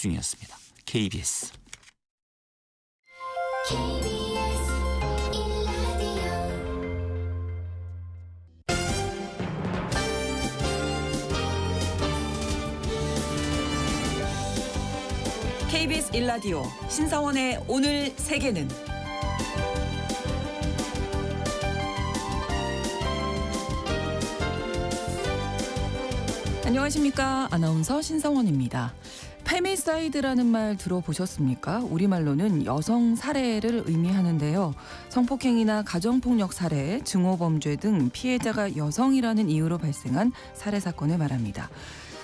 중이었습니다. KBS. KBS 1라디오 신사원의 오늘 세계는 안녕하십니까. 아나운서 신성원입니다. 페미사이드라는 말 들어보셨습니까? 우리말로는 여성 살해를 의미하는데요. 성폭행이나 가정폭력 살해, 증오범죄 등 피해자가 여성이라는 이유로 발생한 살해 사건을 말합니다.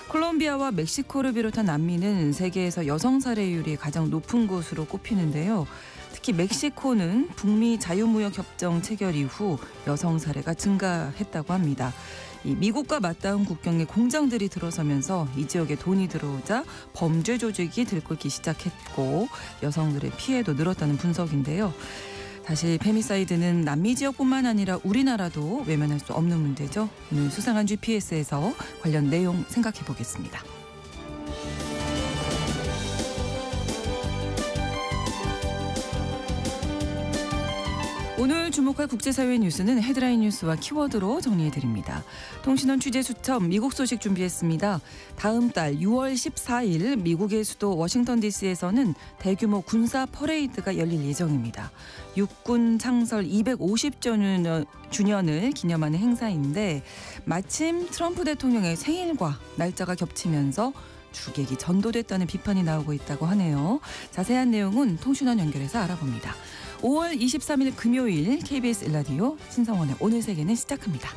콜롬비아와 멕시코를 비롯한 남미는 세계에서 여성 살해율이 가장 높은 곳으로 꼽히는데요. 특히 멕시코는 북미 자유무역 협정 체결 이후 여성 살해가 증가했다고 합니다. 이 미국과 맞닿은 국경에 공장들이 들어서면서 이 지역에 돈이 들어오자 범죄 조직이 들끓기 시작했고 여성들의 피해도 늘었다는 분석인데요. 사실 페미사이드는 남미 지역뿐만 아니라 우리나라도 외면할 수 없는 문제죠. 오늘 수상한 GPS에서 관련 내용 생각해 보겠습니다. 오늘 주목할 국제사회 뉴스는 헤드라인 뉴스와 키워드로 정리해드립니다. 통신원 취재 수첩 미국 소식 준비했습니다. 다음 달 6월 14일 미국의 수도 워싱턴 DC에서는 대규모 군사 퍼레이드가 열릴 예정입니다. 육군 창설 250주년을 기념하는 행사인데 마침 트럼프 대통령의 생일과 날짜가 겹치면서 주객이 전도됐다는 비판이 나오고 있다고 하네요. 자세한 내용은 통신원 연결해서 알아봅니다. 5월 23일 금요일 KBS 1라디오 신성원의 오늘 세계는 시작합니다.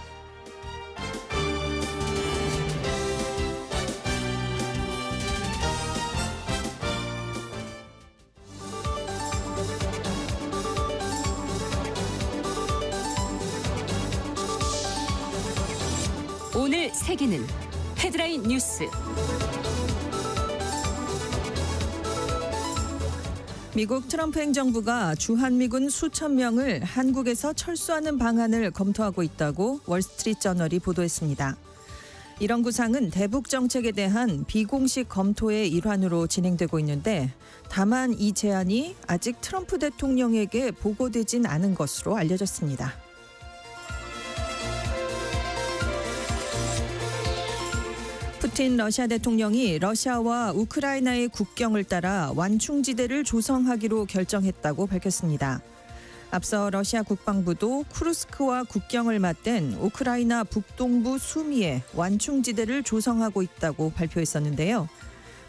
오늘 세계는 헤드라인 뉴스. 미국 트럼프 행정부가 주한미군 수천 명을 한국에서 철수하는 방안을 검토하고 있다고 월스트리트저널이 보도했습니다. 이런 구상은 대북 정책에 대한 비공식 검토의 일환으로 진행되고 있는데 다만 이 제안이 아직 트럼프 대통령에게 보고되진 않은 것으로 알려졌습니다. 푸틴 러시아 대통령이 러시아와 우크라이나의 국경을 따라 완충지대를 조성하기로 결정했다고 밝혔습니다. 앞서 러시아 국방부도 쿠르스크와 국경을 맞댄 우크라이나 북동부 수미에 완충지대를 조성하고 있다고 발표했었는데요.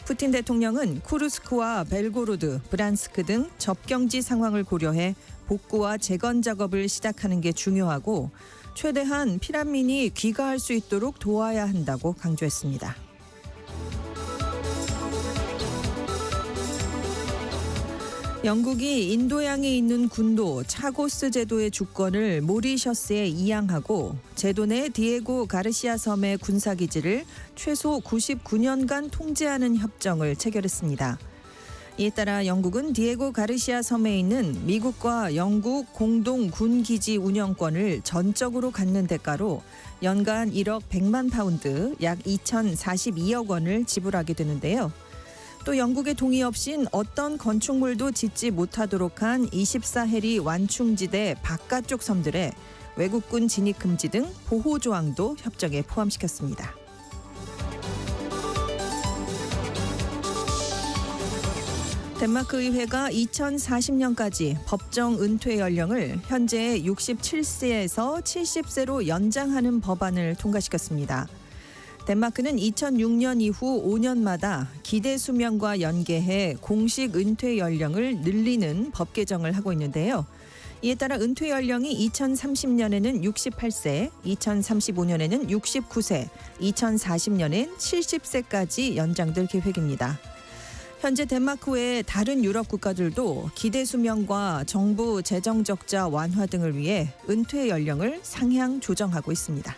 푸틴 대통령은 쿠르스크와 벨고로드, 브란스크 등 접경지 상황을 고려해 복구와 재건 작업을 시작하는 게 중요하고 최대한 피난민이 귀가할 수 있도록 도와야 한다고 강조했습니다. 영국이 인도양에 있는 군도 차고스 제도의 주권을 모리셔스에 이양하고 제도 내 디에고 가르시아 섬의 군사기지를 최소 99년간 통제하는 협정을 체결했습니다. 이에 따라 영국은 디에고 가르시아 섬에 있는 미국과 영국 공동 군기지 운영권을 전적으로 갖는 대가로 연간 1억 100만 파운드, 약 2,042억 원을 지불하게 되는데요. 또 영국의 동의 없인 어떤 건축물도 짓지 못하도록 한 24해리 완충지대 바깥쪽 섬들에 외국군 진입 금지 등 보호 조항도 협정에 포함시켰습니다. 덴마크 의회가 2040년까지 법정 은퇴 연령을 현재 67세에서 70세로 연장하는 법안을 통과시켰습니다. 덴마크는 2006년 이후 5년마다 기대 수명과 연계해 공식 은퇴 연령을 늘리는 법 개정을 하고 있는데요. 이에 따라 은퇴 연령이 2030년에는 68세, 2035년에는 69세, 2040년엔 70세까지 연장될 계획입니다. 현재 덴마크 외 다른 유럽 국가들도 기대 수명과 정부 재정 적자 완화 등을 위해 은퇴 연령을 상향 조정하고 있습니다.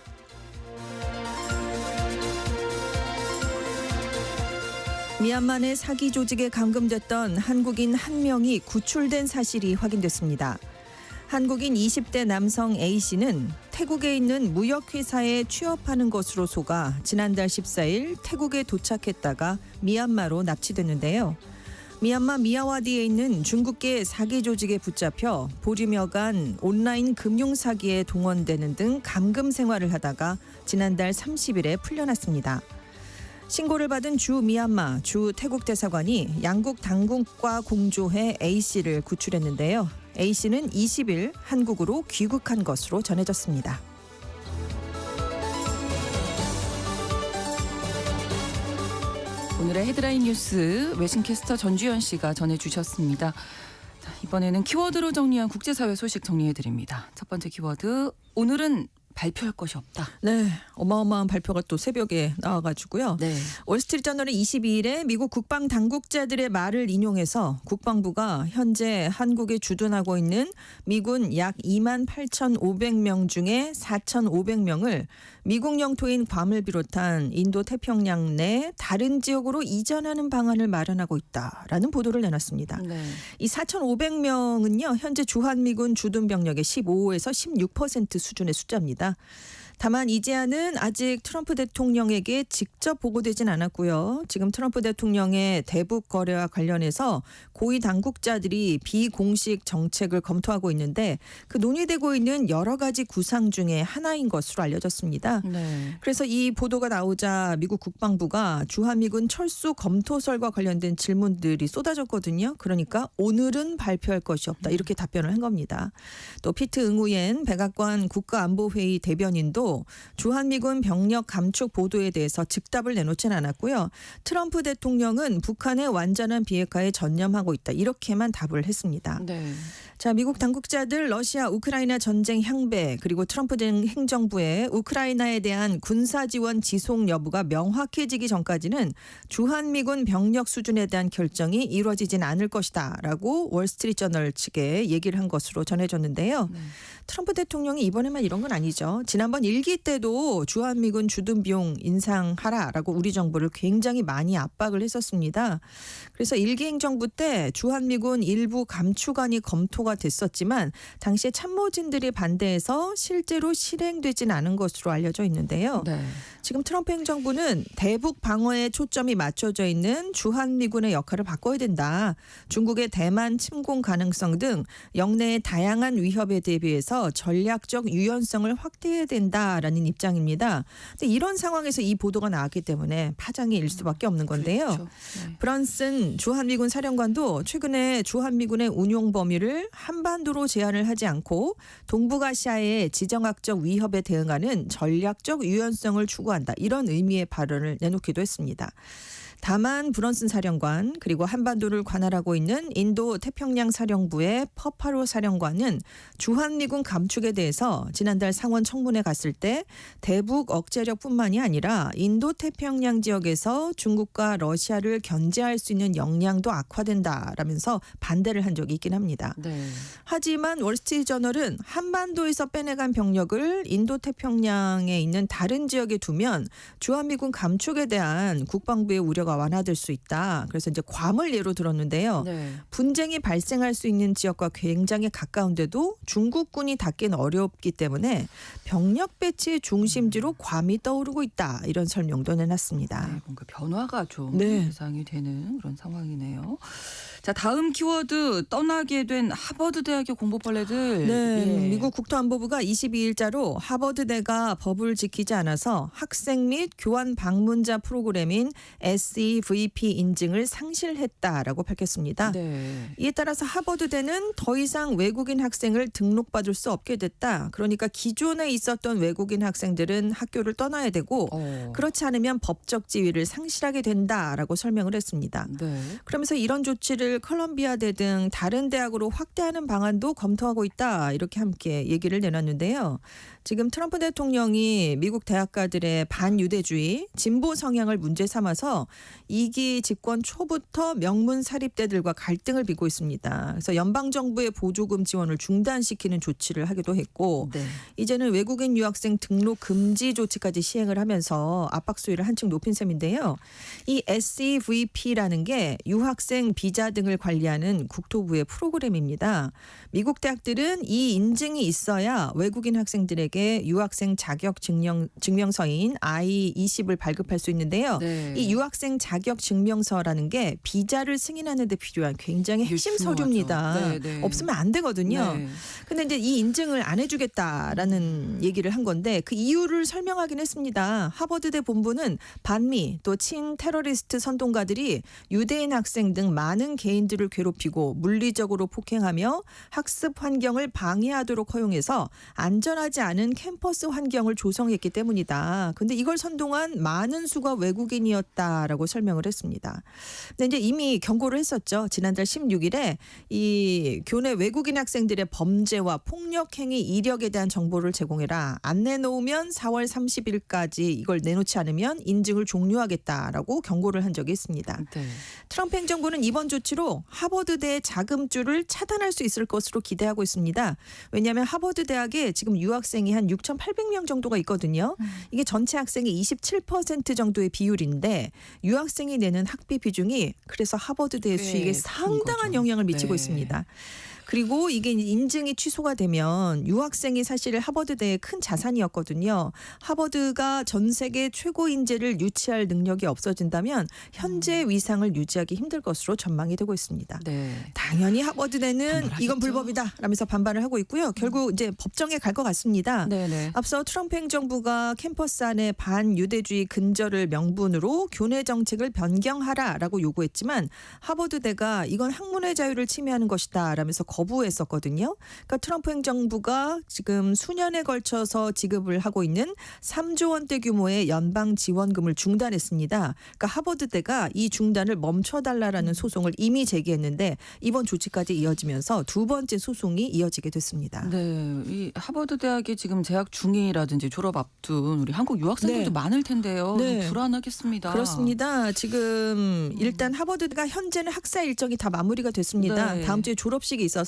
미얀마 내 사기 조직에 감금됐던 한국인 1명이 구출된 사실이 확인됐습니다. 한국인 20대 남성 A씨는 태국에 있는 무역회사에 취업하는 것으로 속아 지난달 14일 태국에 도착했다가 미얀마로 납치됐는데요. 미얀마 미야와디에 있는 중국계 사기 조직에 붙잡혀 보리며간 온라인 금융 사기에 동원되는 등 감금 생활을 하다가 지난달 30일에 풀려났습니다. 신고를 받은 주 미얀마, 주 태국 대사관이 양국 당국과 공조해 A씨를 구출했는데요. A씨는 20일 한국으로 귀국한 것으로 전해졌습니다. 오늘의 헤드라인 뉴스 외신캐스터 전주현 씨가 전해주셨습니다. 자, 이번에는 키워드로 정리한 국제사회 소식 정리해드립니다. 첫 번째 키워드, 오늘은 발표할 것이 없다. 네, 어마어마한 발표가 또 새벽에 나와가지고요. 네. 월스트리트저널은 22일에 미국 국방 당국자들의 말을 인용해서 국방부가 현재 한국에 주둔하고 있는 미군 약 28,500명 중에 4,500명을 미국 영토인 괌을 비롯한 인도 태평양 내 다른 지역으로 이전하는 방안을 마련하고 있다라는 보도를 내놨습니다. 네. 이 4,500명은요, 현재 주한미군 주둔 병력의 15에서 16% 수준의 숫자입니다. 다만 이 제안은 아직 트럼프 대통령에게 직접 보고되진 않았고요. 지금 트럼프 대통령의 대북 거래와 관련해서 고위 당국자들이 비공식 정책을 검토하고 있는데 그 논의되고 있는 여러 가지 구상 중에 하나인 것으로 알려졌습니다. 네. 그래서 이 보도가 나오자 미국 국방부가 주한미군 철수 검토설과 관련된 질문들이 쏟아졌거든요. 그러니까 오늘은 발표할 것이 없다, 이렇게 답변을 한 겁니다. 또 피트 응우옌 백악관 국가안보회의 대변인도 주한미군 병력 감축 보도에 대해서 즉답을 내놓진 않았고요. 트럼프 대통령은 북한의 완전한 비핵화에 전념하고 있다, 이렇게만 답을 했습니다. 네. 자, 미국 당국자들 러시아 우크라이나 전쟁 향배 그리고 트럼프 행정부의 우크라이나에 대한 군사 지원 지속 여부가 명확해지기 전까지는 주한미군 병력 수준에 대한 결정이 이루어지진 않을 것이다라고 월스트리트저널 측에 얘기를 한 것으로 전해졌는데요. 네. 트럼프 대통령이 이번에만 이런 건 아니죠. 지난번 일기 때도 주한미군 주둔 비용 인상하라라고 우리 정부를 굉장히 많이 압박을 했었습니다. 그래서 일기 행정부 때 주한미군 일부 감축안이 검토가 됐었지만 당시에 참모진들이 반대해서 실제로 실행되진 않은 것으로 알려져 있는데요. 네. 지금 트럼프 행정부는 대북 방어에 초점이 맞춰져 있는 주한미군의 역할을 바꿔야 된다. 중국의 대만 침공 가능성 등 영내의 다양한 위협에 대비해서 전략적 유연성을 확대해야 된다라는 입장입니다. 근데 이런 상황에서 이 보도가 나왔기 때문에 파장이 일 수밖에 없는 건데요. 그렇죠. 네. 브런슨 주한미군 사령관도 최근에 주한미군의 운용 범위를 한반도로 제한을 하지 않고 동북아시아의 지정학적 위협에 대응하는 전략적 유연성을 추구한다, 이런 의미의 발언을 내놓기도 했습니다. 다만 브런슨 사령관 그리고 한반도를 관할하고 있는 인도 태평양 사령부의 퍼파로 사령관은 주한미군 감축에 대해서 지난달 상원 청문회 갔을 때 대북 억제력뿐만이 아니라 인도 태평양 지역에서 중국과 러시아를 견제할 수 있는 역량도 악화된다라면서 반대를 한 적이 있긴 합니다. 네. 하지만 월스트리트저널은 한반도에서 빼내간 병력을 인도 태평양에 있는 다른 지역에 두면 주한미군 감축에 대한 국방부의 우려가 완화될 수 있다. 그래서 이제 괌을 예로 들었는데요. 네. 분쟁이 발생할 수 있는 지역과 굉장히 가까운데도 중국군이 닿기는 어렵기 때문에 병력 배치의 중심지로 괌이 떠오르고 있다, 이런 설명도 내놨습니다. 네, 뭔가 변화가 좀 네. 예상이 되는 그런 상황이네요. 자, 다음 키워드, 떠나게 된 하버드 대학의 공보벌레들. 네, 예. 미국 국토안보부가 22일자로 하버드대가 법을 지키지 않아서 학생 및 교환 방문자 프로그램인 SEVP 인증을 상실했다라고 밝혔습니다. 네. 이에 따라서 하버드대는 더 이상 외국인 학생을 등록받을 수 없게 됐다. 그러니까 기존에 있었던 외국인 학생들은 학교를 떠나야 되고 그렇지 않으면 법적 지위를 상실하게 된다라고 설명을 했습니다. 네. 그러면서 이런 조치를 컬럼비아대 등 다른 대학으로 확대하는 방안도 검토하고 있다, 이렇게 함께 얘기를 내놨는데요. 지금 트럼프 대통령이 미국 대학가들의 반유대주의, 진보 성향을 문제 삼아서 2기 집권 초부터 명문 사립대들과 갈등을 빚고 있습니다. 그래서 연방정부의 보조금 지원을 중단시키는 조치를 하기도 했고 네. 이제는 외국인 유학생 등록 금지 조치까지 시행을 하면서 압박 수위를 한층 높인 셈인데요. 이 SEVP라는 게 유학생 비자 등 유학생을 관리하는 국토부의 프로그램입니다. 미국 대학들은 이 인증이 있어야 외국인 학생들에게 유학생 자격 증명서인 I-20을 발급할 수 있는데요. 네. 이 유학생 자격 증명서라는 게 비자를 승인하는 데 필요한 굉장히 핵심 중요하죠. 서류입니다. 네, 네. 없으면 안 되거든요. 네. 근데 이제 이 인증을 안 해주겠다라는 얘기를 한 건데 그 이유를 설명하긴 했습니다. 하버드대 본부는 반미 또 친테러리스트 선동가들이 유대인 학생 등 많은 개인들을 괴롭히고 물리적으로 폭행하며 학습 환경을 방해하도록 허용해서 안전하지 않은 캠퍼스 환경을 조성했기 때문이다. 근데 이걸 선동한 많은 수가 외국인이었다라고 설명을 했습니다. 근데 이제 이미 경고를 했었죠. 지난달 16일에 이 교내 외국인 학생들의 범죄와 폭력 행위 이력에 대한 정보를 제공해라. 안 내놓으면 4월 30일까지 이걸 내놓지 않으면 인증을 종료하겠다라고 경고를 한 적이 있습니다. 네. 트럼프 행정부는 이번 조치로 하버드대의 자금줄을 차단할 수 있을 것으로 기대하고 있습니다. 왜냐하면 하버드 대학에 지금 유학생이 한 6,800명 정도가 있거든요. 이게 전체 학생의 27% 정도의 비율인데 유학생이 내는 학비 비중이 그래서 하버드대의 꽤 수익에 큰 상당한 거죠. 영향을 미치고 네. 있습니다. 그리고 이게 인증이 취소가 되면 유학생이 사실 하버드대의 큰 자산이었거든요. 하버드가 전 세계 최고 인재를 유치할 능력이 없어진다면 현재 위상을 유지하기 힘들 것으로 전망이 되고 있습니다. 네. 당연히 하버드대는 반발하겠죠. 이건 불법이다 라면서 반발을 하고 있고요. 결국 이제 법정에 갈 것 같습니다. 네네. 앞서 트럼프 행정부가 캠퍼스 안에 반유대주의 근절을 명분으로 교내 정책을 변경하라라고 요구했지만 하버드대가 이건 학문의 자유를 침해하는 것이다 라면서 거부했었거든요. 그러니까 트럼프 행정부가 지금 수년에 걸쳐서 지급을 하고 있는 3조 원대 규모의 연방 지원금을 중단했습니다. 그러니까 하버드대가 이 중단을 멈춰달라라는 소송을 이미 제기했는데 이번 조치까지 이어지면서 두 번째 소송이 이어지게 됐습니다. 네, 이 하버드 대학에 지금 재학 중이라든지 졸업 앞둔 우리 한국 유학생들도 네. 많을 텐데요. 네. 좀 불안하겠습니다. 그렇습니다. 지금 일단 하버드가 현재는 학사 일정이 다 마무리가 됐습니다. 네. 다음 주에 졸업식이 있어서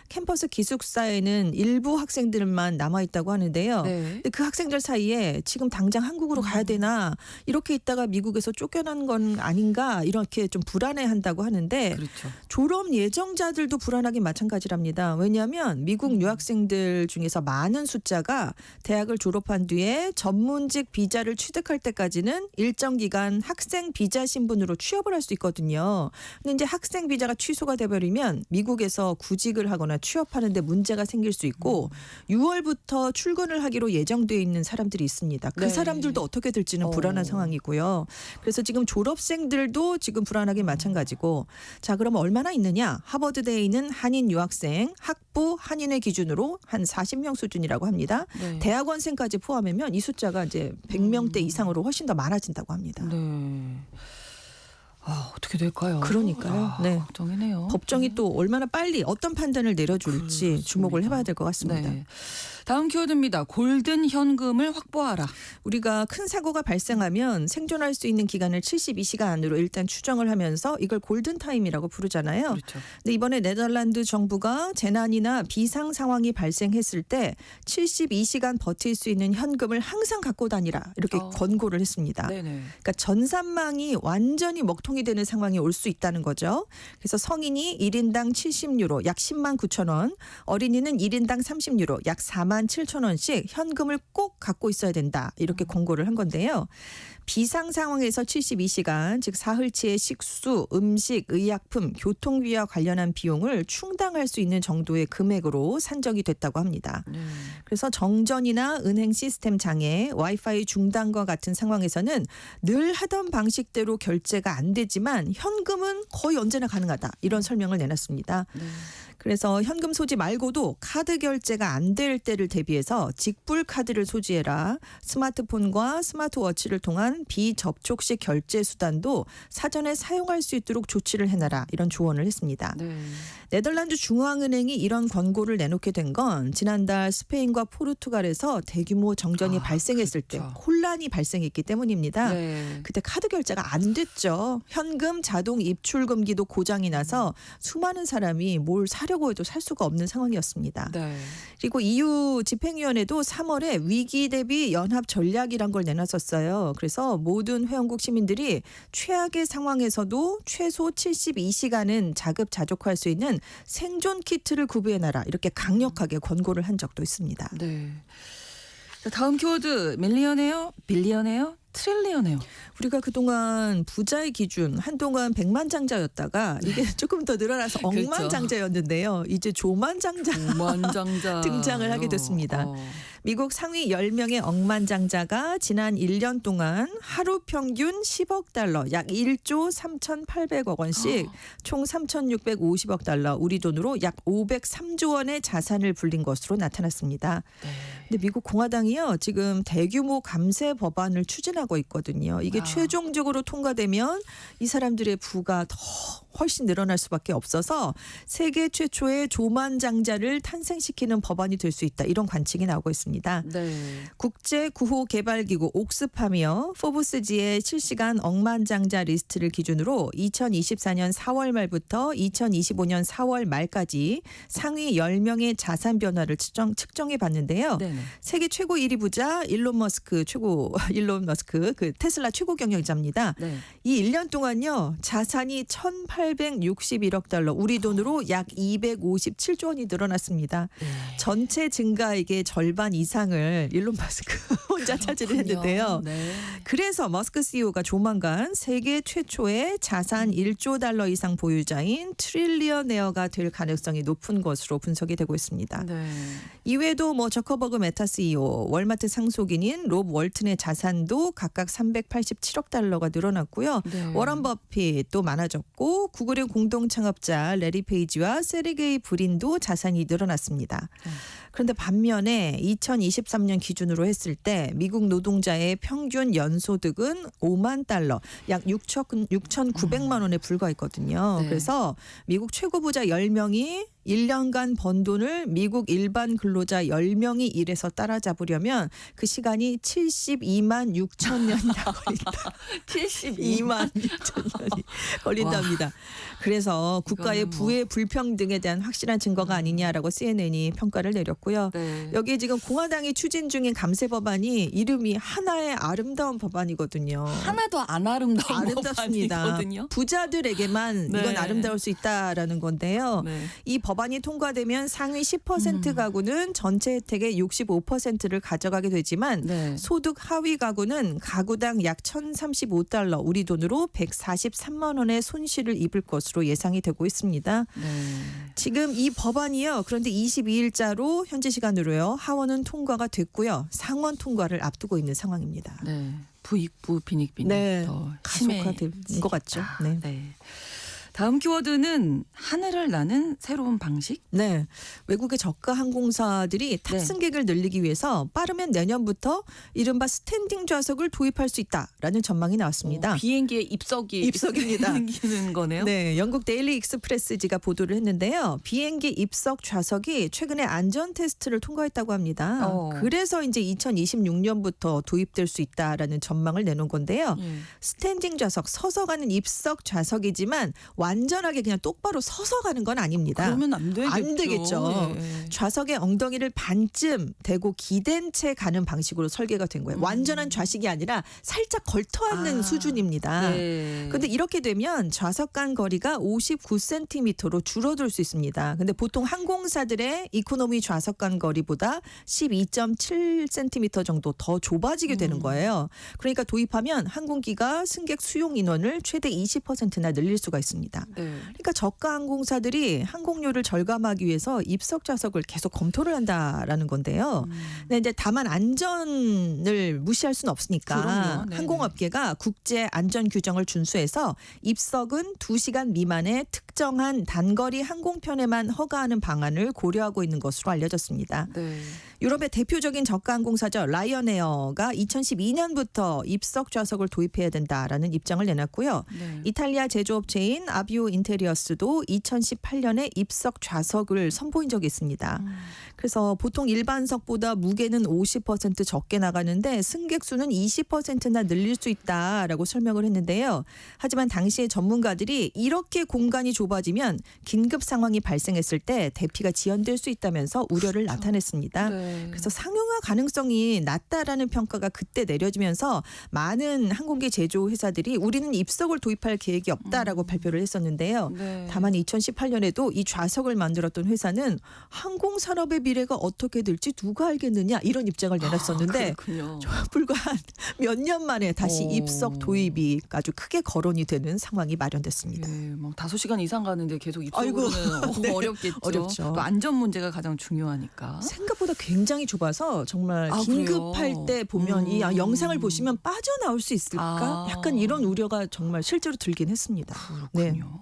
캠퍼스 기숙사에는 일부 학생들만 남아 있다고 하는데요. 네. 근데 그 학생들 사이에 지금 당장 한국으로 가야 되나 이렇게 있다가 미국에서 쫓겨난 건 아닌가 이렇게 좀 불안해한다고 하는데 그렇죠. 졸업 예정자들도 불안하긴 마찬가지랍니다. 왜냐하면 미국 유학생들 중에서 많은 숫자가 대학을 졸업한 뒤에 전문직 비자를 취득할 때까지는 일정 기간 학생 비자 신분으로 취업을 할 수 있거든요. 근데 이제 학생 비자가 취소가 돼버리면 미국에서 구직을 하거나 취업하는 데 문제가 생길 수 있고 6월부터 출근을 하기로 예정돼 있는 사람들이 있습니다. 그 네. 사람들도 어떻게 될지는 불안한 상황이고요. 그래서 지금 졸업생들도 지금 불안하긴 마찬가지고 자 그럼 얼마나 있느냐. 하버드대에 있는 한인 유학생 학부 한인의 기준으로 한 40명 수준이라고 합니다. 네. 대학원생까지 포함하면 이 숫자가 이제 100명대 이상으로 훨씬 더 많아진다고 합니다. 네. 아, 어떻게 될까요? 그러니까요. 네. 걱정이네요. 법정이 또 얼마나 빨리 어떤 판단을 내려줄지 그렇습니다. 주목을 해봐야 될 것 같습니다. 네. 다음 키워드입니다. 골든 현금을 확보하라. 우리가 큰 사고가 발생하면 생존할 수 있는 기간을 72시간으로 일단 추정을 하면서 이걸 골든타임이라고 부르잖아요. 그렇죠. 근데 이번에 네덜란드 정부가 재난이나 비상 상황이 발생했을 때 72시간 버틸 수 있는 현금을 항상 갖고 다니라 이렇게 권고를 했습니다. 네네. 그러니까 전산망이 완전히 먹통이 되는 상황이 올 수 있다는 거죠. 그래서 성인이 1인당 70유로 약 10만 9천 원, 어린이는 1인당 30유로 약 4만 7천 원씩 현금을 꼭 갖고 있어야 된다. 이렇게 권고를 한 건데요. 비상 상황에서 72시간, 즉 사흘치의 식수, 음식, 의약품, 교통비와 관련한 비용을 충당할 수 있는 정도의 금액으로 산정이 됐다고 합니다. 그래서 정전이나 은행 시스템 장애, 와이파이 중단과 같은 상황에서는 늘 하던 방식대로 결제가 안 되지만 현금은 거의 언제나 가능하다. 이런 설명을 내놨습니다. 그래서 현금 소지 말고도 카드 결제가 안 될 때를 대비해서 직불 카드를 소지해라. 스마트폰과 스마트워치를 통한 비접촉식 결제 수단도 사전에 사용할 수 있도록 조치를 해놔라. 이런 조언을 했습니다. 네. 네덜란드 중앙은행이 이런 권고를 내놓게 된 건 지난달 스페인과 포르투갈에서 대규모 정전이 발생했을 때 그렇죠. 혼란이 발생했기 때문입니다. 네. 그때 카드 결제가 안 됐죠. 현금 자동 입출금기도 고장이 나서 수많은 사람이 뭘 사려고 해도 살 수가 없는 상황이었습니다. 네. 그리고 EU 정부 집행위원회도 3월에 위기 대비 연합 전략이란 걸 내놨었어요. 그래서 모든 회원국 시민들이 최악의 상황에서도 최소 72시간은 자급자족할 수 있는 생존 키트를 구비해놔라 이렇게 강력하게 권고를 한 적도 있습니다. 네. 자, 다음 키워드 밀리언웨어, 빌리언웨어, 트릴리언웨어. 우리가 그동안 부자의 기준 한동안 백만장자였다가 이게 조금 더 늘어나서 억만장자였는데요. 이제 조만장자 만장자 등장을 하게 됐습니다. 미국 상위 10명의 억만장자가 지난 1년 동안 하루 평균 10억 달러, 약 1조 3,800억 원씩 총 3,650억 달러, 우리 돈으로 약 503조 원의 자산을 불린 것으로 나타났습니다. 근데 미국 공화당이요, 지금 대규모 감세 법안을 추진하고 있거든요. 이게 최종적으로 통과되면 이 사람들의 부가 더 훨씬 늘어날 수밖에 없어서 세계 최초의 조만장자를 탄생시키는 법안이 될 수 있다. 이런 관측이 나오고 있습니다. 네. 국제구호개발기구 옥스팜이요, 포브스지의 실시간 억만장자 리스트를 기준으로 2024년 4월 말부터 2025년 4월 말까지 상위 10명의 자산 변화를 측정해 봤는데요. 네네. 세계 최고 1위 부자 일론 머스크 그 테슬라 최고 경영자입니다. 네. 이 1년 동안요, 자산이 1,861억 달러, 우리 돈으로 약 257조 원이 늘어났습니다. 전체 증가액의 절반 이상을 일론 머스크 혼자 차지를 했는데요. 네. 그래서 머스크 CEO가 조만간 세계 최초의 자산 1조 달러 이상 보유자인 트릴리언웨어가 될 가능성이 높은 것으로 분석이 되고 있습니다. 네. 이외에도 저커버그 메타 CEO, 월마트 상속인인 롭 월튼의 자산도 각각 387억 달러가 늘어났고요. 네. 워런 버핏도 많아졌고, 구글의 공동 창업자 레리 페이지와 세르게이 브린도 자산이 늘어났습니다. 그런데 반면에 2023년 기준으로 했을 때 미국 노동자의 평균 연소득은 5만 달러, 약 6,900만 원에 불과했거든요. 네. 그래서 미국 최고 부자 10명이 1년간 번 돈을 미국 일반 근로자 10명이 일해서 따라잡으려면 그 시간이 72만 6천 년이나 걸린다. 72만 6천 년이 걸린답니다. 그래서 국가의 이거는 부의 불평등에 대한 확실한 증거가 아니냐라고 CNN이 평가를 내렸고요. 네. 여기에 지금 공화당이 추진 중인 감세 법안이 이름이 하나의 아름다운 법안이거든요. 하나도 안 아름다운 아름답습니다. 법안이거든요. 부자들에게만 네. 이건 아름다울 수 있다라는 건데요. 네. 이 법안이 통과되면 상위 10% 가구는 전체 혜택의 65%를 가져가게 되지만 네. 소득 하위 가구는 가구당 약 1,035달러, 우리 돈으로 143만 원의 손실을 입을 것으로 예상이 되고 있습니다. 네. 지금 이 법안이요, 그런데 22일자로 현지 시간으로요, 하원은 통과가 됐고요, 상원 통과를 앞두고 있는 상황입니다. 네. 부익부 빈익빈이 네, 더 가속화된 심해질 것 같죠. 있다. 네. 네. 다음 키워드는 하늘을 나는 새로운 방식. 네, 외국의 저가 항공사들이 탑승객을 늘리기 위해서 빠르면 내년부터 이른바 스탠딩 좌석을 도입할 수 있다라는 전망이 나왔습니다. 비행기에 입석입니다. 생기는 거네요. 네, 영국 데일리 익스프레스지가 보도를 했는데요. 비행기 입석 좌석이 최근에 안전 테스트를 통과했다고 합니다. 그래서 이제 2026년부터 도입될 수 있다라는 전망을 내놓은 건데요. 스탠딩 좌석, 서서 가는 입석 좌석이지만 완전하게 그냥 똑바로 서서 가는 건 아닙니다. 그러면 안 되겠죠. 안 되겠죠. 네. 좌석에 엉덩이를 반쯤 대고 기댄 채 가는 방식으로 설계가 된 거예요. 완전한 좌식이 아니라 살짝 걸터 앉는 수준입니다. 네. 그런데 이렇게 되면 좌석 간 거리가 59cm로 줄어들 수 있습니다. 근데 보통 항공사들의 이코노미 좌석 간 거리보다 12.7cm 정도 더 좁아지게 되는 거예요. 그러니까 도입하면 항공기가 승객 수용 인원을 최대 20%나 늘릴 수가 있습니다. 네. 그러니까 저가 항공사들이 항공료를 절감하기 위해서 입석 좌석을 계속 검토를 한다라는 건데요. 근데 이제 다만 안전을 무시할 수는 없으니까 그럼요. 네네. 항공업계가 국제 안전 규정을 준수해서 입석은 2시간 미만의 특정한 단거리 항공편에만 허가하는 방안을 고려하고 있는 것으로 알려졌습니다. 네. 유럽의 대표적인 저가 항공사죠. 라이언에어가 2012년부터 입석 좌석을 도입해야 된다라는 입장을 내놨고요. 네. 이탈리아 제조업체인 아비오 인테리어스도 2018년에 입석 좌석을 선보인 적이 있습니다. 그래서 보통 일반석보다 무게는 50% 적게 나가는데 승객 수는 20%나 늘릴 수 있다라고 설명을 했는데요. 하지만 당시의 전문가들이 이렇게 공간이 좁아지면 긴급 상황이 발생했을 때 대피가 지연될 수 있다면서 우려를 나타냈습니다. 네. 네. 그래서 상용화 가능성이 낮다라는 평가가 그때 내려지면서 많은 항공기 제조 회사들이 우리는 입석을 도입할 계획이 없다라고 발표를 했었는데요. 네. 다만 2018년에도 이 좌석을 만들었던 회사는 항공산업의 미래가 어떻게 될지 누가 알겠느냐 이런 입장을 내놨었는데 그렇군요. 불과 몇 년 만에 다시 오. 입석 도입이 아주 크게 거론이 되는 상황이 마련됐습니다. 예, 뭐 5시간 이상 가는데 계속 아이고, 입속으로는 네, 어렵겠죠. 어렵죠. 또 안전 문제가 가장 중요하니까. 생각보다 굉장히 좁아서 정말 아, 긴급할 그래요? 때 보면 이 영상을 보시면 빠져나올 수 있을까? 아. 약간 이런 우려가 정말 실제로 들긴 했습니다. 네. 그렇군요.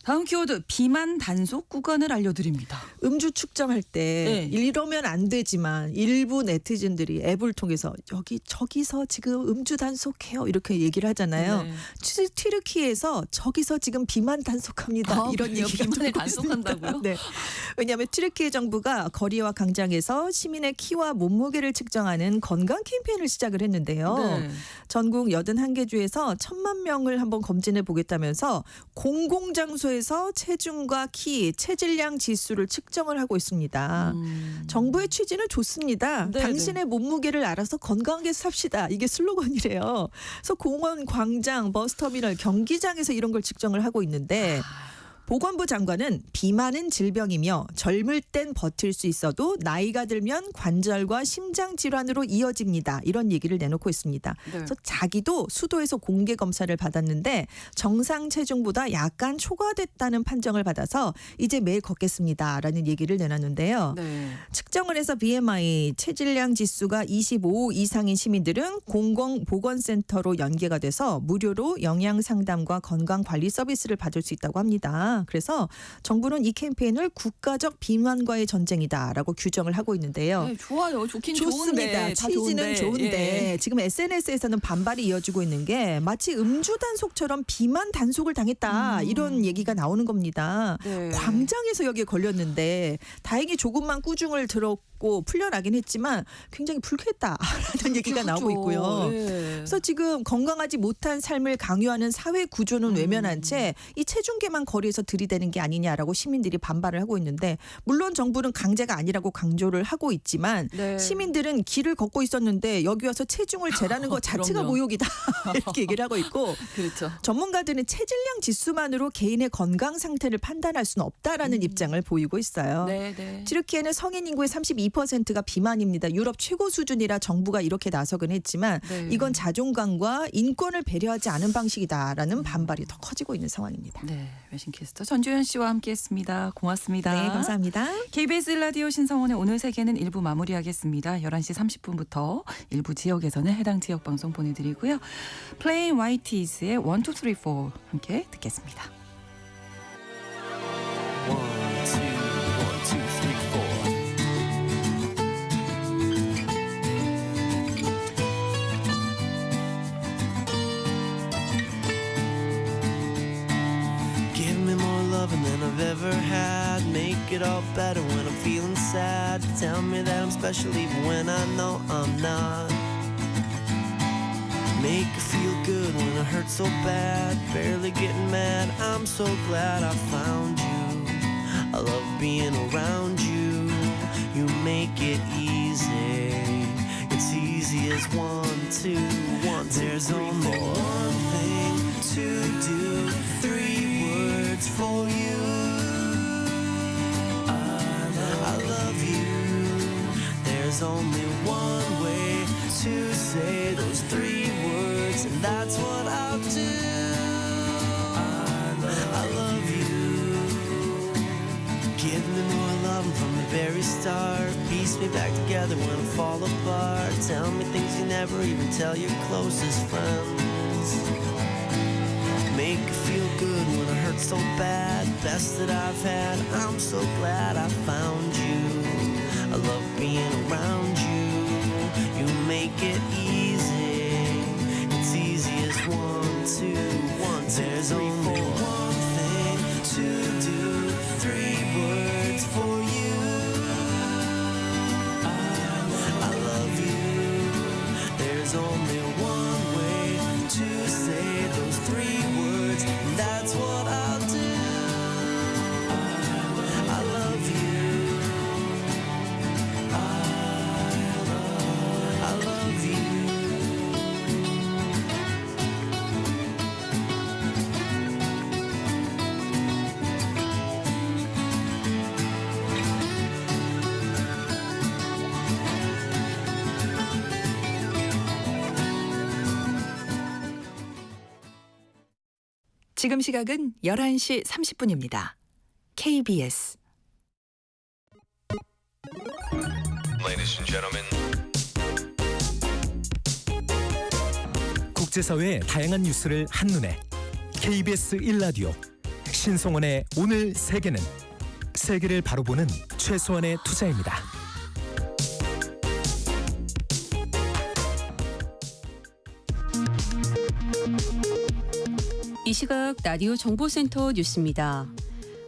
다음 키워드 비만 단속 구간을 알려드립니다. 음주 측정할 때 네. 이러면 안 되지만 일부 네티즌들이 앱을 통해서 저기서 지금 음주 단속해요 이렇게 얘기를 하잖아요. 네. 튀르키예에서 저기서 지금 비만 단속합니다. 아, 이런 그래요? 얘기가 비만을 돌고 있습니다. 단속한다고요? 네. 왜냐하면 튀르키예 정부가 거리와 광장에서 시민의 키와 몸무게를 측정하는 건강 캠페인을 시작을 했는데요. 네. 전국 81개 주에서 1,000만 명을 한번 검진해 보겠다면서 공공장소에서 체중과 키, 체질량 지수를 측정을 하고 있습니다. 정부의 취지는 좋습니다. 네, 당신의 몸무게를 알아서 건강하게 삽시다. 이게 슬로건이래요. 그래서 공원, 광장, 버스터미널, 경기장에서 이런 걸 측정을 하고 있는데 보건부 장관은 비만은 질병이며 젊을 땐 버틸 수 있어도 나이가 들면 관절과 심장 질환으로 이어집니다. 이런 얘기를 내놓고 있습니다. 네. 그래서 자기도 수도에서 공개 검사를 받았는데 정상 체중보다 약간 초과됐다는 판정을 받아서 이제 매일 걷겠습니다라는 얘기를 내놨는데요. 네. 측정을 해서 BMI 체질량 지수가 25 이상인 시민들은 공공보건센터로 연계가 돼서 무료로 영양 상담과 건강 관리 서비스를 받을 수 있다고 합니다. 그래서 정부는 이 캠페인을 국가적 비만과의 전쟁이다라고 규정을 하고 있는데요. 네, 좋아요. 좋긴 좋습니다. 좋은데. 다 취지는 좋은데 예. 지금 SNS에서는 반발이 이어지고 있는 게 마치 음주 단속처럼 비만 단속을 당했다 이런 얘기가 나오는 겁니다. 네. 광장에서 여기에 걸렸는데 다행히 조금만 꾸중을 들었고 풀려나긴 했지만 굉장히 불쾌했다라는 얘기가 나오고 있고요. 예. 그래서 지금 건강하지 못한 삶을 강요하는 사회 구조는 외면한 채 이 체중계만 거리에서 들이대는 게 아니냐라고 시민들이 반발을 하고 있는데 물론 정부는 강제가 아니라고 강조를 하고 있지만 네. 시민들은 길을 걷고 있었는데 여기 와서 체중을 재라는 것 자체가 그럼요. 모욕이다 이렇게 얘기를 하고 있고 그렇죠. 전문가들은 체질량 지수만으로 개인의 건강 상태를 판단할 수는 없다라는 입장을 보이고 있어요. 네, 네. 튀르키예는 성인 인구의 32%가 비만입니다. 유럽 최고 수준이라 정부가 이렇게 나서긴 했지만 네. 이건 자존감과 인권을 배려하지 않은 방식이다라는 반발이 더 커지고 있는 상황입니다. 네, 외신캐스터 전주현 씨와 함께했습니다. 고맙습니다. 네, 감사합니다. KBS 라디오 신성원의 오늘 세계는 1부 마무리하겠습니다. 11시 30분부터 일부 지역에서는 해당 지역 방송 보내드리고요. Plain Whiteys의 1, 2, 3, 4 함께 듣겠습니다. 1, 2, 1, 2, 3, 4. Give me more loving than I've ever had. Make it all better when I'm feeling sad. Tell me that I'm special even when I know I'm not. Make it feel good when it hurts so bad. Barely getting mad, I'm so glad I found you. I love being around you. You make it easy. It's easy as 1, 2, 1, 2, There's 3, only 4. One thing to do. 3 words for you. I love you. There's only one way to say those 3 words, and that's what I'll do. I love you. Give me more love from the very start. Piece me back together when I fall apart. Tell me things you never even tell your closest friends. Make it feel good when it hurts so bad. Best that I've had. I'm so glad I found you. I love being around you. You make it easy. It's easy as 1, 2, 1, 2, There's 3, only 4. One thing to do. 3 words for you. I love you. There's only one way to say those 3 words, and that's what I'll do. I love you. I 지금 시각은 11시 30분입니다. KBS Ladies and gentlemen. 국제사회의 다양한 뉴스를 한눈에 KBS 1라디오 신성원의 오늘 세계는 세계를 바로 보는 최소한의 투자입니다. 이 시각 라디오 정보센터 뉴스입니다.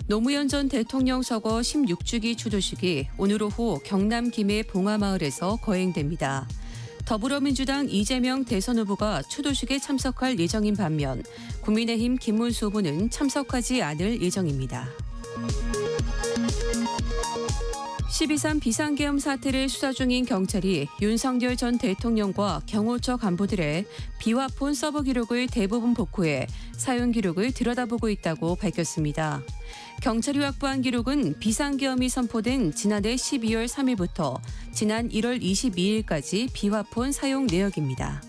노무현 전 대통령 서거 16주기 추도식이 오늘 오후 경남 김해 봉화마을에서 거행됩니다. 더불어민주당 이재명 대선 후보가 추도식에 참석할 예정인 반면 국민의힘 김문수 후보는 참석하지 않을 예정입니다. 12.3 비상계엄 사태를 수사 중인 경찰이 윤석열 전 대통령과 경호처 간부들의 비화폰 서버 기록을 대부분 복구해 사용 기록을 들여다보고 있다고 밝혔습니다. 경찰이 확보한 기록은 비상계엄이 선포된 지난해 12월 3일부터 지난 1월 22일까지 비화폰 사용 내역입니다.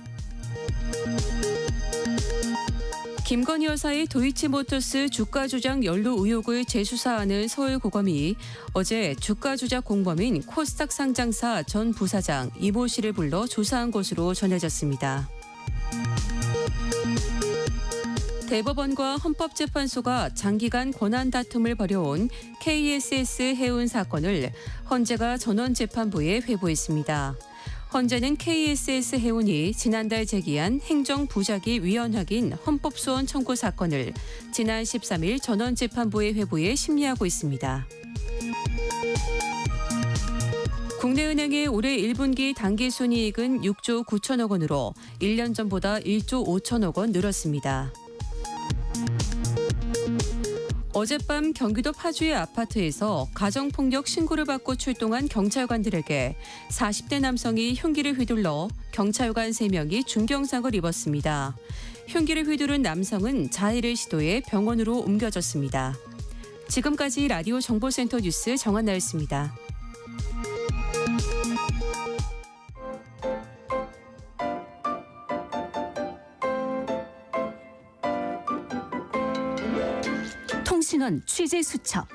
김건희 여사의 도이치모터스 주가 조작 연루 의혹을 재수사하는 서울고검이 어제 주가 조작 공범인 코스닥 상장사 전 부사장 이모 씨를 불러 조사한 것으로 전해졌습니다. 대법원과 헌법재판소가 장기간 권한 다툼을 벌여온 KSS 해운 사건을 헌재가 전원재판부에 회부했습니다. 헌재는 KSS 해운이 지난달 제기한 행정부작위 위헌 헌법소원 청구 사건을 지난 13일 전원재판부에 회부해 심리하고 있습니다. 국내은행의 올해 1분기 당기순이익은 6조 9천억 원으로 1년 전보다 1조 5천억 원 늘었습니다. 어젯밤 경기도 파주의 아파트에서 가정폭력 신고를 받고 출동한 경찰관들에게 40대 남성이 흉기를 휘둘러 경찰관 3명이 중경상을 입었습니다. 흉기를 휘두른 남성은 자해를 시도해 병원으로 옮겨졌습니다. 지금까지 라디오 정보센터 뉴스 정한나였습니다. 통신원 취재 수첩.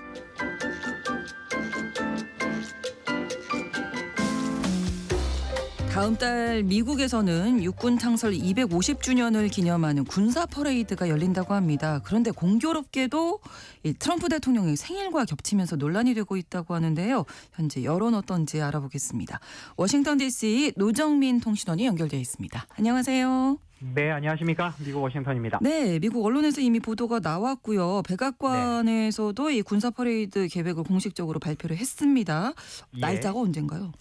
다음 달 미국에서는 육군 창설 250주년을 기념하는 군사 퍼레이드가 열린다고 합니다. 그런데 공교롭게도 이 트럼프 대통령의 생일과 겹치면서 논란이 되고 있다고 하는데요. 현재 여론 어떤지 알아보겠습니다. 워싱턴 DC 노정민 통신원이 연결되어 있습니다. 안녕하세요. 네, 안녕하십니까. 미국 워싱턴입니다. 네, 미국 언론에서 이미 보도가 나왔고요. 백악관에서도 이 군사 퍼레이드 계획을 공식적으로 발표를 했습니다. 예. 날짜가 언젠가요?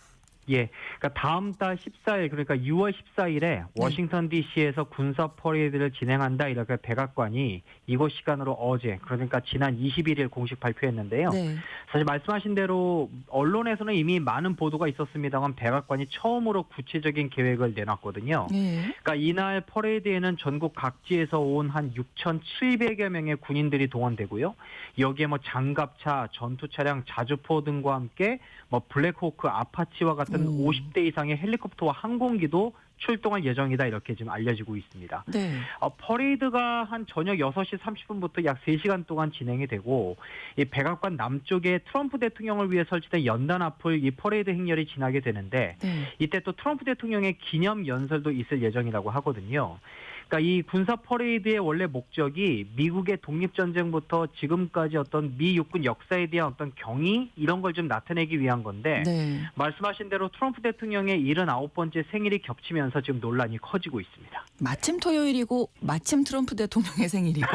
예, 그러니까 다음 달 14일, 그러니까 6월 14일에 워싱턴 DC에서 군사 퍼레이드를 진행한다 이렇게 백악관이 이곳 시간으로 어제, 그러니까 지난 21일 공식 발표했는데요. 네. 사실 말씀하신 대로 언론에서는 이미 많은 보도가 있었습니다만 백악관이 처음으로 구체적인 계획을 내놨거든요. 네. 그러니까 이날 퍼레이드에는 전국 각지에서 온 한 6,700여 명의 군인들이 동원되고요. 여기에 뭐 장갑차, 전투 차량, 자주포 등과 함께 뭐 블랙호크, 아파치와 같은 50대 이상의 헬리콥터와 항공기도 출동할 예정이다 이렇게 지금 알려지고 있습니다. 네. 퍼레이드가 한 저녁 6시 30분부터 약 3시간 동안 진행이 되고 이 백악관 남쪽에 트럼프 대통령을 위해 설치된 연단 앞을 이 퍼레이드 행렬이 지나게 되는데 네. 이때 또 트럼프 대통령의 기념 연설도 있을 예정이라고 하거든요. 그러니까 이 군사 퍼레이드의 원래 목적이 미국의 독립전쟁부터 지금까지 어떤 미 육군 역사에 대한 어떤 경의 이런 걸 좀 나타내기 위한 건데 네. 말씀하신 대로 트럼프 대통령의 79번째 생일이 겹치면서 지금 논란이 커지고 있습니다. 마침 토요일이고 마침 트럼프 대통령의 생일이고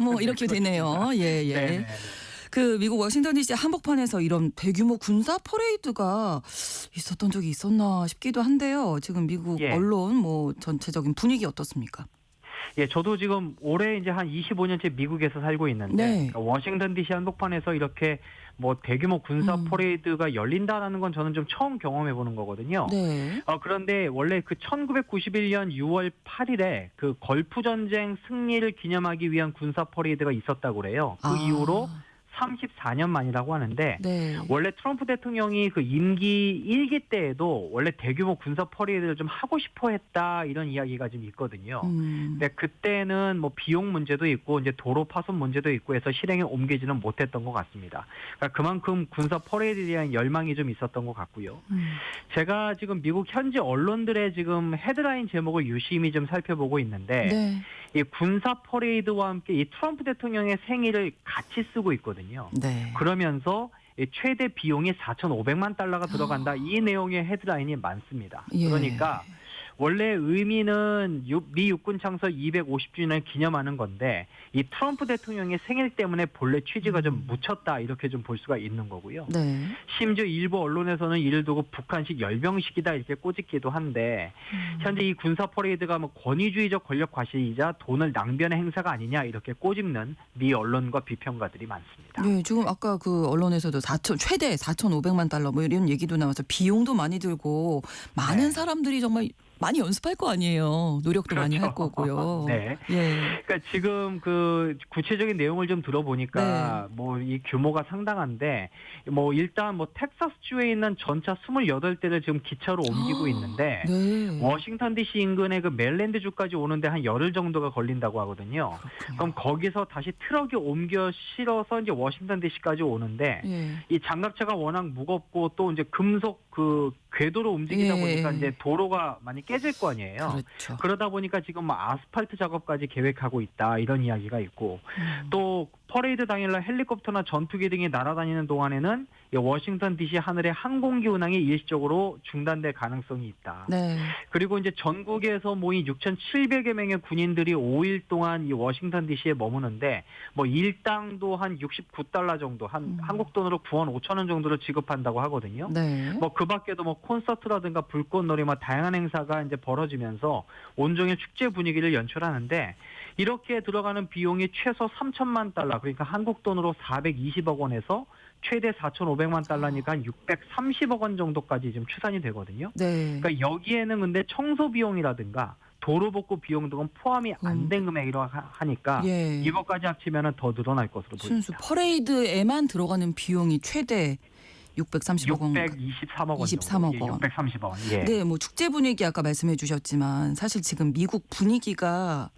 뭐 이렇게 되네요. 예, 예. 네네. 그 미국 워싱턴 DC 한복판에서 이런 대규모 군사 퍼레이드가 있었던 적이 있었나 싶기도 한데요. 지금 미국 예. 언론 뭐 전체적인 분위기 어떻습니까? 예, 저도 지금 올해 이제 한 25년째 미국에서 살고 있는데 네. 그러니까 워싱턴 DC 한복판에서 이렇게 뭐 대규모 군사 퍼레이드가 열린다라는 건 저는 좀 처음 경험해 보는 거거든요. 네. 그런데 원래 그 1991년 6월 8일에 그 걸프 전쟁 승리를 기념하기 위한 군사 퍼레이드가 있었다고 그래요. 그 이후로 34년 만이라고 하는데 네. 원래 트럼프 대통령이 그 임기 1기 때에도 원래 대규모 군사 퍼레이드를 좀 하고 싶어 했다 이런 이야기가 좀 있거든요. 근데 그때는 뭐 비용 문제도 있고 이제 도로 파손 문제도 있고 해서 실행에 옮기지는 못했던 것 같습니다. 그러니까 그만큼 군사 퍼레이드에 대한 열망이 좀 있었던 것 같고요. 제가 지금 미국 현지 언론들의 지금 헤드라인 제목을 유심히 좀 살펴보고 있는데 네. 이 군사 퍼레이드와 함께 이 트럼프 대통령의 생일을 같이 쓰고 있거든요. 네. 그러면서 이 최대 비용이 4,500만 달러가 들어간다. 이 내용의 헤드라인이 많습니다. 예. 그러니까 원래 의미는 미 육군 창설 250주년을 기념하는 건데 이 트럼프 대통령의 생일 때문에 본래 취지가 좀 묻혔다 이렇게 좀 볼 수가 있는 거고요. 네. 심지어 일부 언론에서는 이를 두고 북한식 열병식이다 이렇게 꼬집기도 한데 현재 이 군사 퍼레이드가 뭐 권위주의적 권력 과시이자 돈을 낭비하는 행사가 아니냐 이렇게 꼬집는 미 언론과 비평가들이 많습니다. 네, 지금 아까 그 언론에서도 최대 4,500만 달러 뭐 이런 얘기도 나와서 비용도 많이 들고 많은 네. 사람들이 정말 많이 연습할 거 아니에요. 노력도 많이 할 그렇죠. 거고요. 네. 예. 그러니까 지금 그 구체적인 내용을 좀 들어보니까 뭐 이 규모가 상당한데 뭐 일단 뭐 텍사스주에 있는 전차 28대를 지금 기차로 옮기고 있는데 네. 워싱턴 DC 인근의 그 멜랜드주까지 오는데 한 열흘 정도가 걸린다고 하거든요. 그렇군요. 그럼 거기서 다시 트럭이 옮겨 실어서 이제 워싱턴 DC까지 오는데 예. 이 장갑차가 워낙 무겁고 또 이제 금속 그 궤도로 움직이다 예. 보니까 이제 도로가 많이 깨질 거 아니에요. 그렇죠. 그러다 보니까 지금 뭐 아스팔트 작업까지 계획하고 있다 이런 이야기가 있고 또 퍼레이드 당일날 헬리콥터나 전투기 등이 날아다니는 동안에는 이 워싱턴 DC 하늘의 항공기 운항이 일시적으로 중단될 가능성이 있다. 네. 그리고 이제 전국에서 모인 6,700여 명의 군인들이 5일 동안 이 워싱턴 DC에 머무는데 뭐 일당도 한 69달러 정도 한국 돈으로 9원 5천 원 정도를 지급한다고 하거든요. 네. 뭐 그 밖에도 뭐 콘서트라든가 불꽃놀이 뭐 다양한 행사가 이제 벌어지면서 온종일 축제 분위기를 연출하는데 이렇게 들어가는 비용이 최소 3천만 달러 그러니까 한국 돈으로 420억 원에서 최대 4,500만 달러니까 한 630억 원 정도까지 지금 추산이 되거든요. 네. 그러니까 여기에는 근데 청소 비용이라든가 도로 복구 비용 등은 포함이 안 된 금액이라고 하니까 예. 이것까지 합치면 더 늘어날 것으로 순수 보입니다. 퍼레이드에만 들어가는 비용이 최대 630억 원. 623억 원. 23억 원. 630억 원. 예. 네, 뭐 축제 분위기 아까 말씀해 주셨지만 사실 지금 미국 분위기가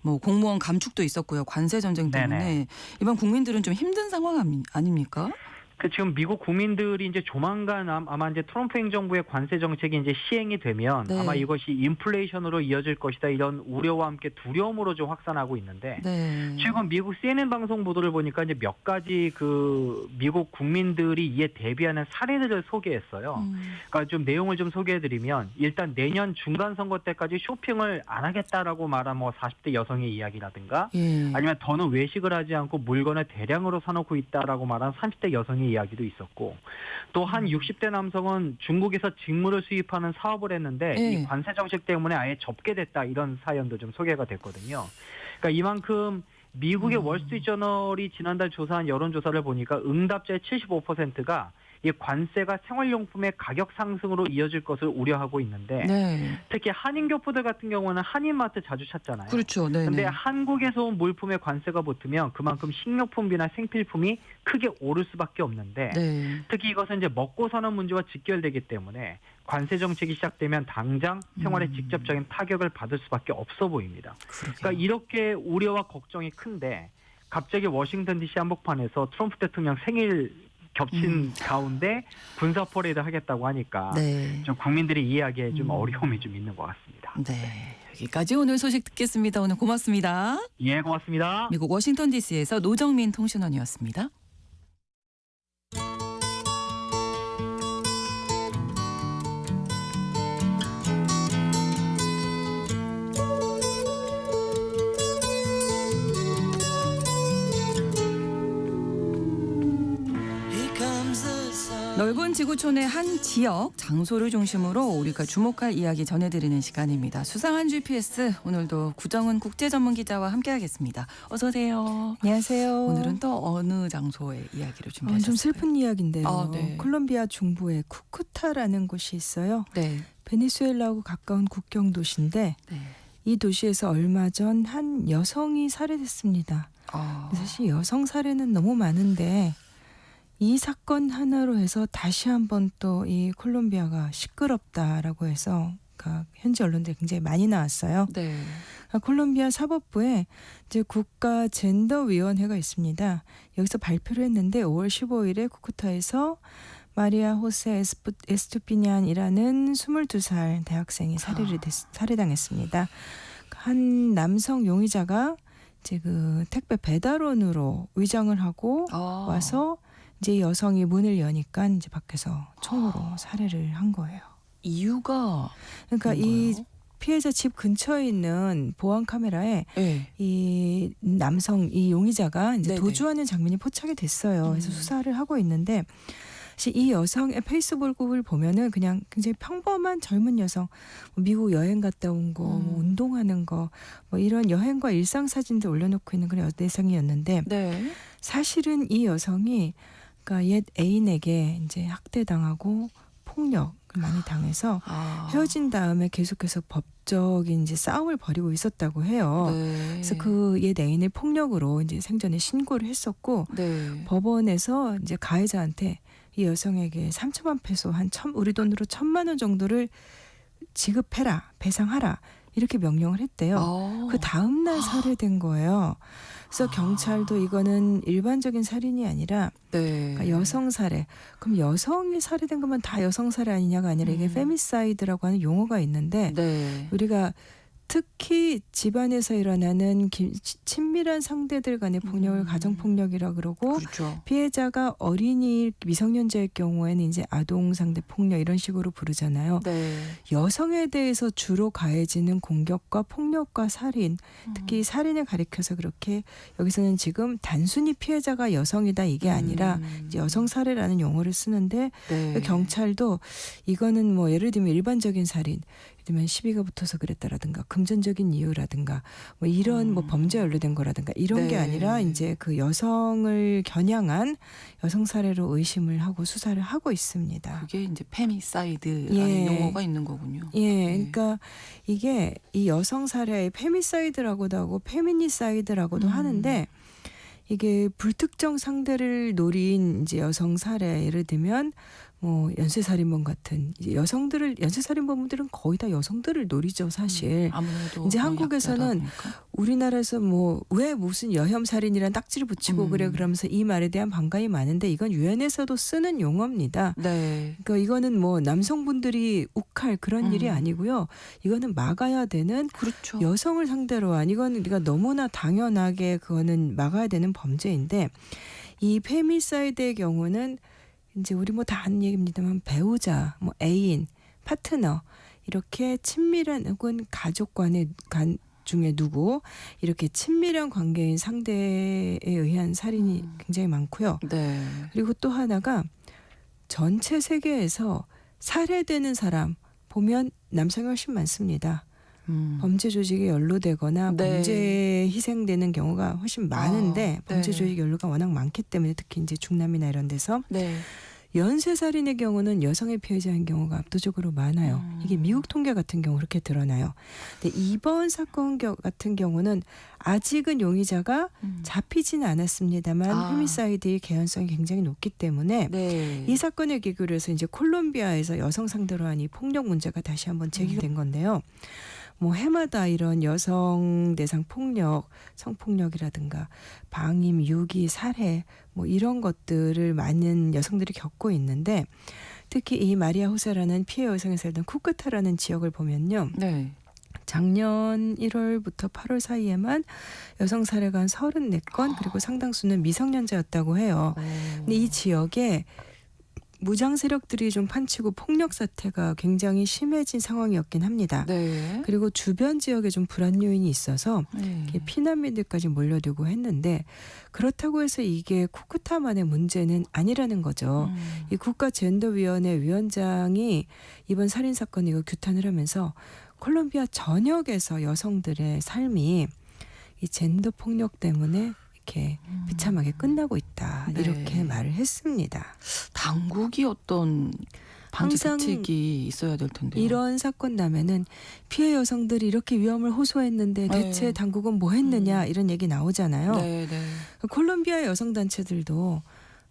뭐 공무원 감축도 있었고요. 관세 전쟁 때문에 네네. 이번 국민들은 좀 힘든 상황 아닙니까? 그 지금 미국 국민들이 이제 조만간 아마 이제 트럼프 행정부의 관세 정책이 이제 시행이 되면 네. 아마 이것이 인플레이션으로 이어질 것이다 이런 우려와 함께 두려움으로 좀 확산하고 있는데 네. 최근 미국 CNN 방송 보도를 보니까 이제 몇 가지 그 미국 국민들이 이에 대비하는 사례들을 소개했어요. 그러니까 좀 내용을 좀 소개해드리면 일단 내년 중간 선거 때까지 쇼핑을 안 하겠다라고 말한 뭐 40대 여성의 이야기라든가 예. 아니면 더는 외식을 하지 않고 물건을 대량으로 사놓고 있다라고 말한 30대 여성의 이야기도 있었고 또 한 60대 남성은 중국에서 직물을 수입하는 사업을 했는데 예. 이 관세 정책 때문에 아예 접게 됐다 이런 사연도 좀 소개가 됐거든요. 그러니까 이만큼 미국의 월스트리트저널이 지난달 조사한 여론조사를 보니까 응답자의 75%가 이 관세가 생활용품의 가격 상승으로 이어질 것을 우려하고 있는데 네. 특히 한인교포들 같은 경우는 한인마트 자주 찾잖아요. 그렇죠. 네. 근데 한국에서 온 물품에 관세가 붙으면 그만큼 식료품이나 생필품이 크게 오를 수밖에 없는데 네. 특히 이것은 이제 먹고 사는 문제와 직결되기 때문에 관세 정책이 시작되면 당장 생활에 직접적인 타격을 받을 수밖에 없어 보입니다. 그러니까 이렇게 우려와 걱정이 큰데 갑자기 워싱턴 DC 한복판에서 트럼프 대통령 생일 겹친 가운데 군사 퍼레이드 하겠다고 하니까 네. 좀 국민들이 이해하기에 좀 어려움이 좀 있는 것 같습니다. 네. 여기까지 오늘 소식 듣겠습니다. 오늘 고맙습니다. 예, 고맙습니다. 미국 워싱턴 DC에서 노정민 통신원이었습니다. 넓은 지구촌의 한 지역, 장소를 중심으로 우리가 주목할 이야기 전해드리는 시간입니다. 수상한 GPS, 오늘도 구정은 국제전문기자와 함께하겠습니다. 어서 오세요. 안녕하세요. 오늘은 또 어느 장소의 이야기를 준비하셨어요? 좀 슬픈 이야기인데요. 아, 네. 콜롬비아 중부에 쿠쿠타라는 곳이 있어요. 네. 베네수엘라하고 가까운 국경 도시인데 네. 이 도시에서 얼마 전 한 여성이 살해됐습니다. 사실 여성 살해는 너무 많은데 이 사건 하나로 해서 다시 한번 또 이 콜롬비아가 시끄럽다라고 해서 그러니까 현지 언론들이 굉장히 많이 나왔어요. 네. 콜롬비아 사법부에 이제 국가 젠더 위원회가 있습니다. 여기서 발표를 했는데 5월 15일에 쿠쿠타에서 마리아 호세 에스투피냔이라는 22살 대학생이 살해당했습니다. 한 남성 용의자가 이제 그 택배 배달원으로 위장을 하고 와서 이제 여성이 문을 여니까 이제 밖에서 총으로 살해를 한 거예요. 이유가 그러니까 이 피해자 집 근처에 있는 보안 카메라에 네. 이 남성 이 용의자가 이제 네네. 도주하는 장면이 포착이 됐어요. 그래서 수사를 하고 있는데 사실 이 여성의 페이스북을 보면은 그냥 굉장히 평범한 젊은 여성, 뭐 미국 여행 갔다 온 거, 뭐 운동하는 거, 뭐 이런 여행과 일상 사진들 올려놓고 있는 그런 여성이었는데 네. 사실은 이 여성이 그러니까 옛 애인에게 이제 학대당하고 폭력을 많이 당해서 헤어진 다음에 계속해서 법적인 이제 싸움을 벌이고 있었다고 해요. 네. 그래서 그 옛 애인의 폭력으로 이제 생전에 신고를 했었고 네. 법원에서 이제 가해자한테 이 여성에게 3천만 페소 우리 돈으로 1,000만 원 정도를 지급해라, 배상하라 이렇게 명령을 했대요. 그 다음 날 살해된 거예요. 그래서 경찰도 이거는 일반적인 살인이 아니라 네. 그러니까 여성 살해. 그럼 여성이 살해된 거면 다 여성 살해 아니냐가 아니라 이게 페미사이드라고 하는 용어가 있는데 네. 우리가 특히 집안에서 일어나는 친밀한 상대들 간의 폭력을 가정폭력이라 그러고 그렇죠. 피해자가 어린이 미성년자의 경우에는 이제 아동 상대 폭력 이런 식으로 부르잖아요. 네. 여성에 대해서 주로 가해지는 공격과 폭력과 살인, 특히 살인을 가리켜서 그렇게 여기서는 지금 단순히 피해자가 여성이다 이게 아니라 이제 여성 살해라는 용어를 쓰는데 네. 경찰도 이거는 뭐 예를 들면 일반적인 살인 예를 들면 시비가 붙어서 그랬다라든가 금전적인 이유라든가 뭐 이런 뭐 범죄에 연루된 거라든가 이런 게 네. 아니라 이제 그 여성을 겨냥한 여성 살해로 의심을 하고 수사를 하고 있습니다. 그게 이제 페미사이드라는 예. 용어가 있는 거군요. 예, 네. 그러니까 이게 이 여성 살해의 페미사이드라고도 하고 페미니사이드라고도 하는데 이게 불특정 상대를 노린 이제 여성 살해 예를 들면 뭐 연쇄살인범 같은 이제 연쇄살인범들은 거의 다 여성들을 노리죠 사실. 아무래도 이제 뭐 한국에서는 약자다 보니까. 우리나라에서 뭐 왜 무슨 여혐살인이란 딱지를 붙이고 그래 그러면서 이 말에 대한 반감이 많은데 이건 유엔에서도 쓰는 용어입니다. 네. 그러니까 이거는 뭐 남성분들이 욱할 그런 일이 아니고요. 이거는 막아야 되는 그렇죠. 여성을 상대로 한 이건 우리가 너무나 당연하게 그거는 막아야 되는 범죄인데 이 페미사이드의 경우는 이제 우리 뭐 다 아는 얘기입니다만 배우자, 뭐 애인, 파트너 이렇게 친밀한 혹은 가족 간 중에 누구 이렇게 친밀한 관계인 상대에 의한 살인이 굉장히 많고요. 네. 그리고 또 하나가 전체 세계에서 살해되는 사람 보면 남성이 훨씬 많습니다. 범죄 조직에 연루되거나 네. 범죄에 희생되는 경우가 훨씬 많은데 범죄 네. 조직 연루가 워낙 많기 때문에 특히 이제 중남이나 이런 데서 네. 연쇄살인의 경우는 여성의 피해자인 경우가 압도적으로 많아요. 이게 미국 통계 같은 경우 그렇게 드러나요. 근데 이번 사건 같은 경우는 아직은 용의자가 잡히지는 않았습니다만 페미사이드의 개연성이 굉장히 높기 때문에 네. 이 사건을 계기로 해서 이제 콜롬비아에서 여성 상대로 한 이 폭력 문제가 다시 한번 제기가 된 건데요. 뭐 해마다 이런 여성 대상 폭력, 성폭력이라든가 방임, 유기, 살해 뭐 이런 것들을 많은 여성들이 겪고 있는데 특히 이 마리아 호세라는 피해 여성이 살던 쿠쿠타라는 지역을 보면요. 네. 작년 1월부터 8월 사이에만 여성 살해가 한 34건 그리고 상당수는 미성년자였다고 해요. 근데 이 지역에 무장 세력들이 좀 판치고 폭력 사태가 굉장히 심해진 상황이었긴 합니다. 네. 그리고 주변 지역에 좀 불안 요인이 있어서 네. 피난민들까지 몰려들고 했는데 그렇다고 해서 이게 쿠쿠타만의 문제는 아니라는 거죠. 이 국가젠더위원회 위원장이 이번 살인 사건 이거 규탄을 하면서 콜롬비아 전역에서 여성들의 삶이 이 젠더 폭력 때문에 이렇게 비참하게 끝나고 있다 네. 이렇게 말을 했습니다. 당국이 어떤 방지 항상 대책이 있어야 될 텐데. 이런 사건 나면은 피해 여성들이 이렇게 위험을 호소했는데 대체 네. 당국은 뭐 했느냐 이런 얘기 나오잖아요. 네, 네. 콜롬비아 여성 단체들도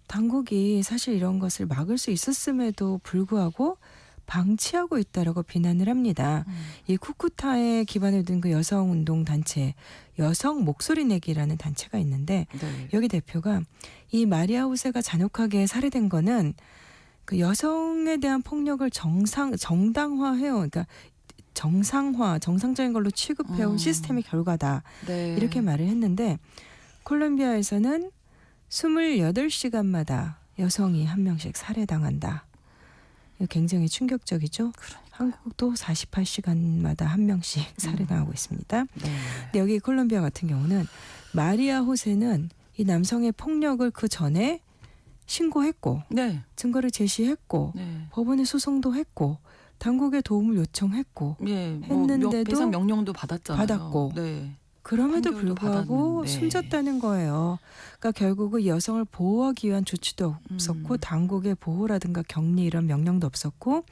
당국이 사실 이런 것을 막을 수 있었음에도 불구하고 방치하고 있다라고 비난을 합니다. 이 쿠쿠타에 기반을 둔 그 여성 운동 단체 여성 목소리 내기라는 단체가 있는데 네. 여기 대표가 이 마리아 호세가 잔혹하게 살해된 거는 그 여성에 대한 폭력을 정당화해요. 그러니까 정상적인 걸로 취급해온 시스템의 결과다. 네. 이렇게 말을 했는데 콜롬비아에서는 28시간마다 여성이 한 명씩 살해당한다. 이거 굉장히 충격적이죠. 한국도 48시간마다 한 명씩 살해당하고 있습니다. 네. 근데 여기 콜롬비아 같은 경우는 마리아 호세는 이 남성의 폭력을 그 전에 신고했고 네. 증거를 제시했고 네. 법원에 소송도 했고 당국에 도움을 요청했고 예, 했는데도 배상 명령도 받았잖아요. 받았고. 네. 그럼에도 판결도 불구하고 받았는데. 숨졌다는 거예요. 그러니까 결국은 여성을 보호하기 위한 조치도 없었고 당국의 보호라든가 격리 이런 명령도 없었고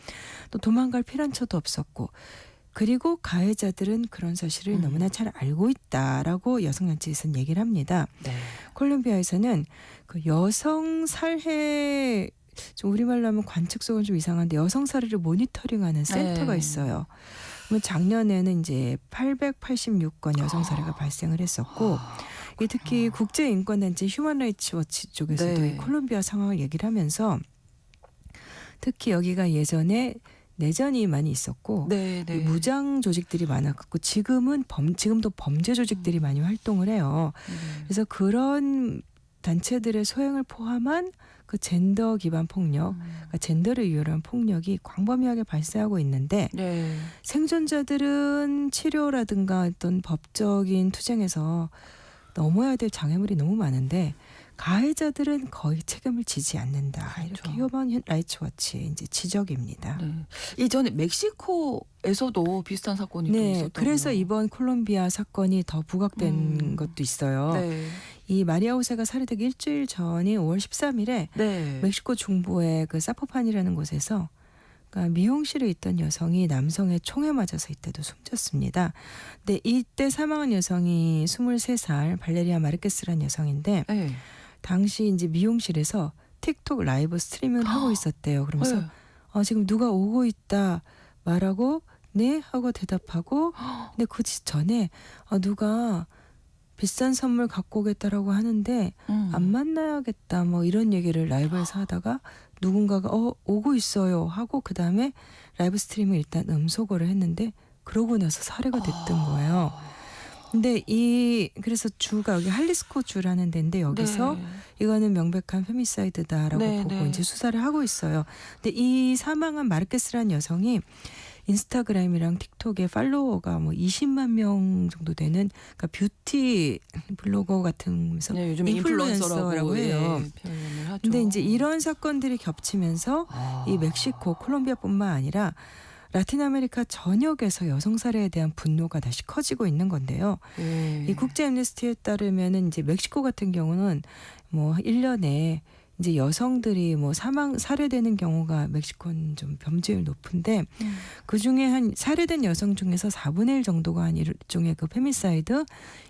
또 도망갈 피란처도 없었고 그리고 가해자들은 그런 사실을 너무나 잘 알고 있다라고 여성단체에서는 얘기를 합니다. 네. 콜롬비아에서는 그 여성 살해 좀 우리말로 하면 관측성은 좀 이상한데 여성 살해를 모니터링하는 센터가 네. 있어요. 그러면 작년에는 이제 886건 여성 살해가 발생을 했었고 이 특히 국제인권단체 휴먼라이츠 워치 쪽에서도 네. 이 콜롬비아 상황을 얘기를 하면서 특히 여기가 예전에 내전이 많이 있었고 네, 네. 이 무장 조직들이 많았고 지금도 범죄 조직들이 많이 활동을 해요. 그래서 그런 단체들의 소행을 포함한 그 젠더 기반 폭력, 그러니까 젠더를 이유로 한 폭력이 광범위하게 발생하고 있는데 네. 생존자들은 치료라든가 어떤 법적인 투쟁에서 넘어야 될 장애물이 너무 많은데 가해자들은 거의 책임을 지지 않는다. 이렇게 휴먼 라이츠 워치의 이제 지적입니다. 네. 이전에 멕시코에서도 비슷한 사건이 또 네, 있었다고요. 그래서 이번 콜롬비아 사건이 더 부각된 것도 있어요. 네. 이 마리아 호세가 살해되기 일주일 전인 5월 13일에 네. 멕시코 중부의 그 사포판이라는 곳에서 그러니까 미용실에 있던 여성이 남성의 총에 맞아서 이때도 숨졌습니다. 근데 이때 사망한 여성이 23살 발레리아 마르케스라는 여성인데 네. 당시 이제 미용실에서 틱톡 라이브 스트리밍을 하고 있었대요. 그러면서 네. 지금 누가 오고 있다 말하고 네 하고 대답하고 근데 그 전에 누가 비싼 선물 갖고 오겠다라고 하는데 안 만나야겠다 뭐 이런 얘기를 라이브에서 하다가 누군가가 오고 있어요 하고 그다음에 라이브 스트리밍을 일단 음소거를 했는데 그러고 나서 살해가 됐던 거예요. 근데 그래서 주가 여기 할리스코 주라는 데인데 여기서 네. 이거는 명백한 페미사이드다라고 네, 보고 네. 이제 수사를 하고 있어요. 근데 이 사망한 마르케스라는 여성이 인스타그램이랑 틱톡에 팔로워가 뭐 20만 명 정도 되는 그러니까 뷰티 블로거 같은 네, 요즘 인플루언서라고 해요. 표현을 하죠. 근데 이제 이런 사건들이 겹치면서 이 멕시코, 콜롬비아뿐만 아니라 라틴 아메리카 전역에서 여성 살해에 대한 분노가 다시 커지고 있는 건데요. 네. 이 국제 애니스티에 따르면은 이제 멕시코 같은 경우는 뭐 1년에 이제 여성들이 뭐 살해되는 경우가 멕시코는 좀 범죄율 높은데 그 중에 한 살해된 여성 중에서 4분의 1 정도가 한 일종의 그 페미사이드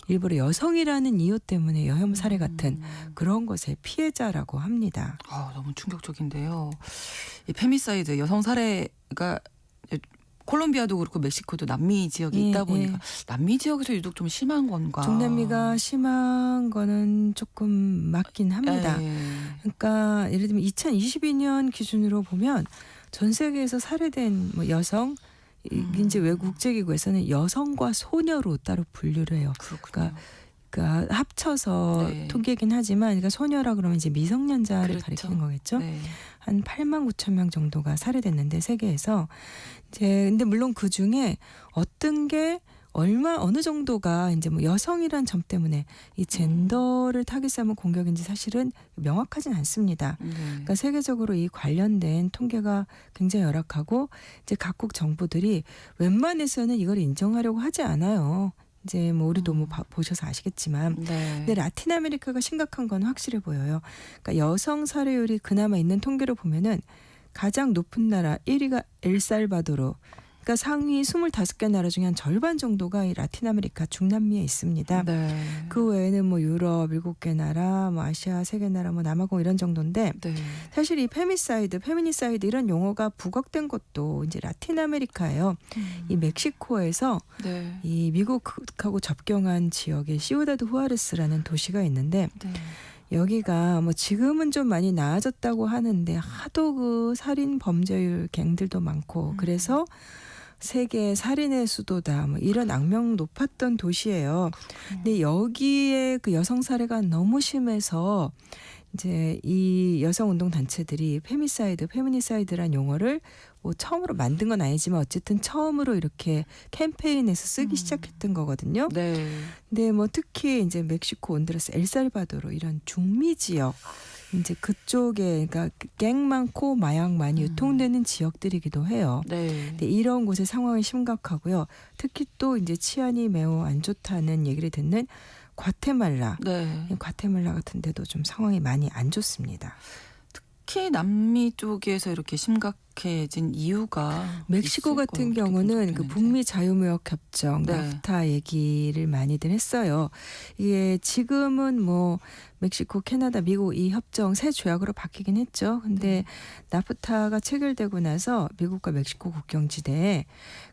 일부러 여성이라는 이유 때문에 여혐 살해 같은 그런 것의 피해자라고 합니다. 너무 충격적인데요. 이 페미사이드 여성 살해가 콜롬비아도 그렇고 멕시코도 남미 지역이 있다 보니까 남미 지역에서 유독 좀 심한 건가? 중남미가 심한 거는 조금 맞긴 합니다. 그러니까 예를 들면 2022년 기준으로 보면 전 세계에서 살해된 뭐 여성 이제 외국 국제기구에서는 여성과 소녀로 따로 분류를 해요. 그렇군요. 그러니까 합쳐서 통계긴 하지만 그러니까 소녀라 그러면 이제 미성년자를 그렇죠. 가리키는 거겠죠. 네. 한 8만 9천 명 정도가 살해됐는데 세계에서 근데 물론 그 중에 어떤 게 어느 정도가 이제 뭐 여성이란 점 때문에 이 젠더를 타깃삼은 공격인지 사실은 명확하진 않습니다. 그러니까 세계적으로 이 관련된 통계가 굉장히 열악하고 이제 각국 정부들이 웬만해서는 이걸 인정하려고 하지 않아요. 이제 뭐 우리도 뭐 보셔서 아시겠지만 근데 라틴 아메리카가 심각한 건 확실해 보여요. 그러니까 여성 살해율이 그나마 있는 통계로 보면은 가장 높은 나라 1위가 엘살바도르. 그러니까 상위 25개 나라 중에 한 절반 정도가 이 라틴 아메리카 중남미에 있습니다. 네. 그 외에는 뭐 유럽 7개 나라, 뭐 아시아 3개 나라, 뭐 남아공 이런 정도인데 네. 사실 이 페미니사이드 이런 용어가 부각된 것도 이제 라틴 아메리카예요. 이 멕시코에서 네. 이 미국하고 접경한 지역에 시우다드 후아레스라는 도시가 있는데 네. 여기가 뭐 지금은 좀 많이 나아졌다고 하는데 하도 그 살인 범죄율 갱들도 많고 그래서 세계 살인의 수도다 뭐 이런 악명 높았던 도시예요. 근데 여기에 그 여성 살해가 너무 심해서 이제 이 여성 운동 단체들이 페미니사이드란 용어를 뭐 처음으로 만든 건 아니지만 어쨌든 처음으로 이렇게 캠페인에서 쓰기 시작했던 거거든요. 네. 근데 뭐 특히 이제 멕시코, 온두라스, 엘살바도르 이런 중미 지역 이제 그쪽에 그러니까 갱 많고 마약 많이 유통되는 지역들이기도 해요. 네. 근데 이런 곳의 상황이 심각하고요. 특히 또 이제 치안이 매우 안 좋다는 얘기를 듣는 과테말라. 네. 과테말라 같은 데도 좀 상황이 많이 안 좋습니다. 특히 남미 쪽에서 이렇게 심각해진 이유가 멕시코 있을 같은 거 경우는 어떻게 그 보이는지. 북미 자유무역 협정 네. 나프타 얘기를 많이들 했어요. 이게 지금은 뭐 멕시코, 캐나다, 미국 이 협정 새 조약으로 바뀌긴 했죠. 근데 나프타가 체결되고 나서 미국과 멕시코 국경지대에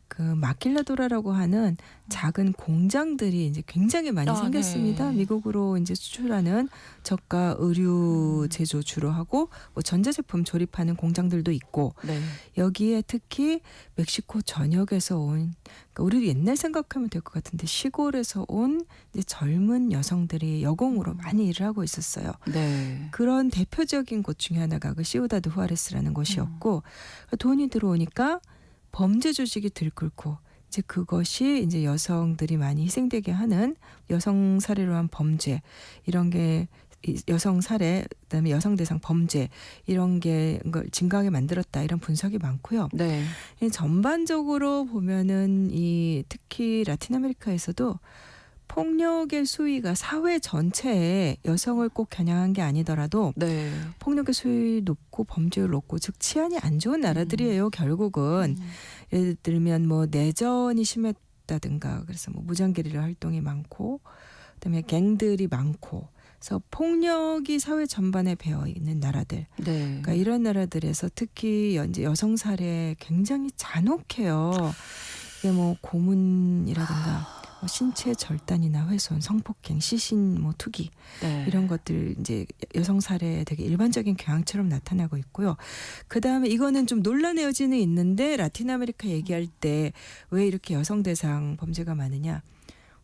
그 마킬라도라라고 하는 작은 공장들이 이제 굉장히 많이 생겼습니다. 네. 미국으로 이제 수출하는 저가 의류 제조 주로 하고 뭐 전자제품 조립하는 공장들도 있고 네. 여기에 특히 멕시코 전역에서 온 그러니까 우리 옛날 생각하면 될 것 같은데 시골에서 온 이제 젊은 여성들이 여공으로 많이 일을 하고 있었어요. 네. 그런 대표적인 곳 중에 하나가 그 시우다드 후아레스라는 곳이었고 돈이 들어오니까 범죄 조직이 들끓고 이제 그것이 이제 여성들이 많이 희생되게 하는 여성 살해로 한 범죄 이런 게 여성 살해 그다음에 여성 대상 범죄 이런 게 걸 증가하게 만들었다 이런 분석이 많고요. 네. 전반적으로 보면은 이 특히 라틴 아메리카에서도 폭력의 수위가 사회 전체에 여성을 꼭 겨냥한 게 아니더라도 네. 폭력의 수위 높고 범죄율 높고 즉 치안이 안 좋은 나라들이에요. 결국은 예를 들면 뭐 내전이 심했다든가 그래서 뭐 무장게릴라 활동이 많고 그다음에 갱들이 많고 그래서 폭력이 사회 전반에 배어 있는 나라들. 네. 그러니까 이런 나라들에서 특히 이제 여성 살해 굉장히 잔혹해요. 이게 뭐 고문이라든가 뭐 신체 절단이나 훼손, 성폭행, 시신 뭐 투기 네. 이런 것들 이제 여성 살해 되게 일반적인 경향처럼 나타나고 있고요. 그 다음에 이거는 좀 논란의 여지는 있는데 라틴 아메리카 얘기할 때 왜 이렇게 여성 대상 범죄가 많으냐?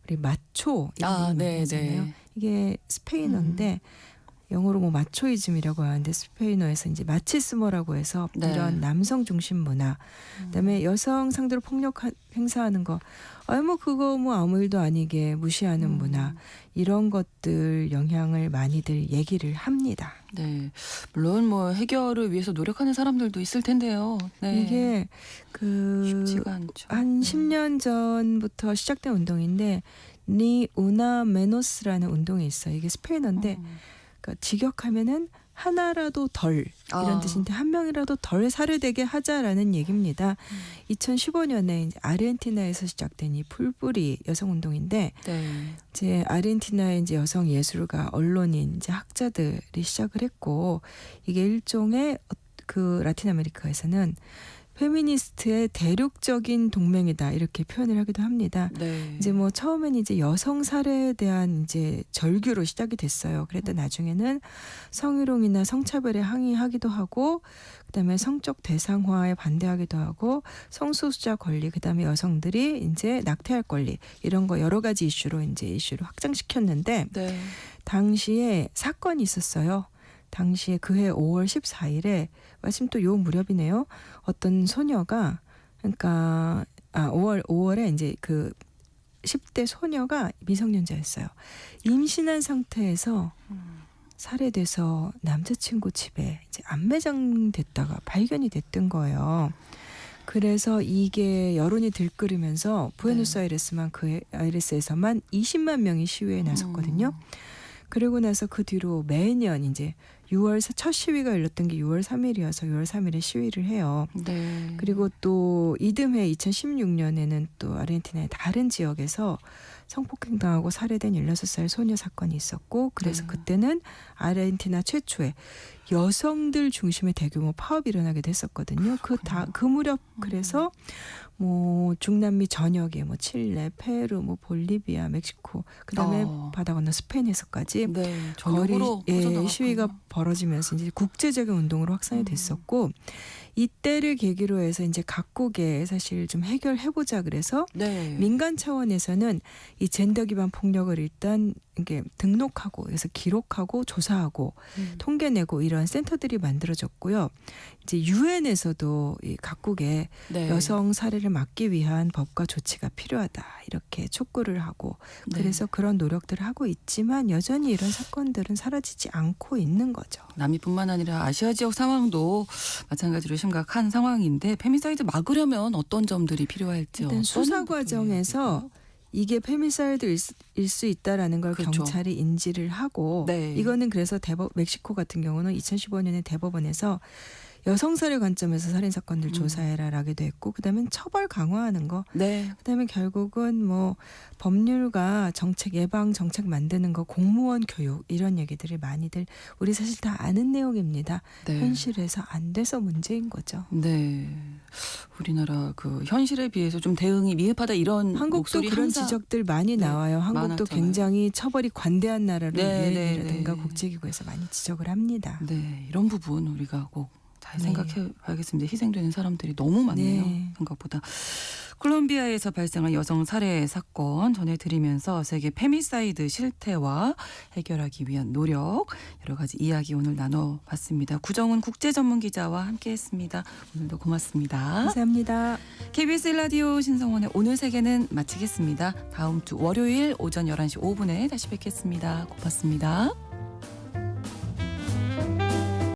우리 마초 이런 네, 얘기잖아요. 네. 이게 스페인어인데 영어로 뭐 마초이즘이라고 하는데 스페인어에서 이제 마치스모라고 해서 네. 이런 남성 중심 문화, 그다음에 여성 상대로 폭력 행사하는 거, 뭐 그거 뭐 아무 일도 아니게 무시하는 문화 이런 것들 영향을 많이들 얘기를 합니다. 네. 물론 뭐 해결을 위해서 노력하는 사람들도 있을 텐데요. 네. 이게 그 쉽지가 않죠. 한 네. 10년 전부터 시작된 운동인데 니 우나 메노스라는 운동이 있어요. 이게 스페인어인데 그러니까 직역하면은 하나라도 덜 이런 뜻인데 한 명이라도 덜 살해되게 하자라는 얘기입니다. 2015년에 이제 아르헨티나에서 시작된 이 풀뿌리 여성 운동인데 네. 이제 아르헨티나의 이제 여성 예술가, 언론인, 이제 학자들이 시작을 했고 이게 일종의 그 라틴 아메리카에서는 페미니스트의 대륙적인 동맹이다 이렇게 표현을 하기도 합니다. 네. 이제 뭐 처음엔 이제 여성 살해에 대한 이제 절규로 시작이 됐어요. 그랬다 나중에는 성희롱이나 성차별에 항의하기도 하고 그다음에 성적 대상화에 반대하기도 하고 성소수자 권리 그다음에 여성들이 이제 낙태할 권리 이런 거 여러 가지 이슈로 확장시켰는데 네. 당시에 사건이 있었어요. 당시에 그해 5월 14일에 마침 또 요 무렵이네요. 어떤 소녀가 그러니까 5월에 이제 그 10대 소녀가 미성년자였어요. 임신한 상태에서 살해돼서 남자친구 집에 이제 안매장됐다가 발견이 됐던 거예요. 그래서 이게 여론이 들끓으면서 부에노스아이레스에서만 20만 명이 시위에 나섰거든요. 그리고 나서 그 뒤로 매년 이제 첫 시위가 열렸던 게 6월 3일이어서 6월 3일에 시위를 해요. 네. 그리고 또 이듬해 2016년에는 또 아르헨티나의 다른 지역에서 성폭행 당하고 살해된 16살 소녀 사건이 있었고 그래서 네. 그때는 아르헨티나 최초의 여성들 중심의 대규모 파업이 일어나기도 했었거든요. 그 무렵 그래서 뭐 중남미 전역에 뭐 칠레, 페루, 뭐 볼리비아, 멕시코, 그다음에 바다 건너 스페인에서까지 네. 거리 전역으로 시위가 벌어지면서 이제 국제적인 운동으로 확산이 됐었고 이때를 계기로 해서 이제 각국에 사실 좀 해결해보자 그래서 네. 민간 차원에서는 이 젠더 기반 폭력을 일단 이게 등록하고 그래서 기록하고 조사하고 통계내고 이런 센터들이 만들어졌고요. 이제 유엔에서도 이 각국에 네. 여성 살해를 막기 위한 법과 조치가 필요하다 이렇게 촉구를 하고 네. 그래서 그런 노력들을 하고 있지만 여전히 이런 사건들은 사라지지 않고 있는 거죠. 남미뿐만 아니라 아시아 지역 상황도 마찬가지로 심각한 상황인데 페미사이드 막으려면 어떤 점들이 필요할지요? 일단 수사 과정에서 이게 페미사이드일 수 있다라는 걸 그렇죠. 경찰이 인지를 하고 네. 이거는 그래서 멕시코 같은 경우는 2015년에 대법원에서 여성살해 관점에서 살인사건들 조사해라라기도 했고 그다음에 처벌 강화하는 거 네. 그다음에 결국은 뭐 법률과 정책 예방 정책 만드는 거 공무원 교육 이런 얘기들이 많이들 우리 사실 다 아는 내용입니다. 네. 현실에서 안 돼서 문제인 거죠. 네. 우리나라 그 현실에 비해서 좀 대응이 미흡하다 이런 한국도 목소리 그런 항상 지적들 많이 네, 나와요. 한국도 많았잖아요. 굉장히 처벌이 관대한 나라로 네, 유엔이라든가 네. 국제기구에서 많이 지적을 합니다. 네, 이런 부분 우리가 꼭 잘 네. 생각해 봐야겠습니다. 희생되는 사람들이 너무 많네요. 네. 생각보다. 콜롬비아에서 발생한 여성 살해 사건 전해드리면서 세계 페미사이드 실태와 해결하기 위한 노력 여러 가지 이야기 오늘 나눠봤습니다. 구정훈 국제전문기자와 함께했습니다. 오늘도 고맙습니다. 감사합니다. KBS 라디오 신성원의 오늘 세계는 마치겠습니다. 다음 주 월요일 오전 11시 5분에 다시 뵙겠습니다. 고맙습니다.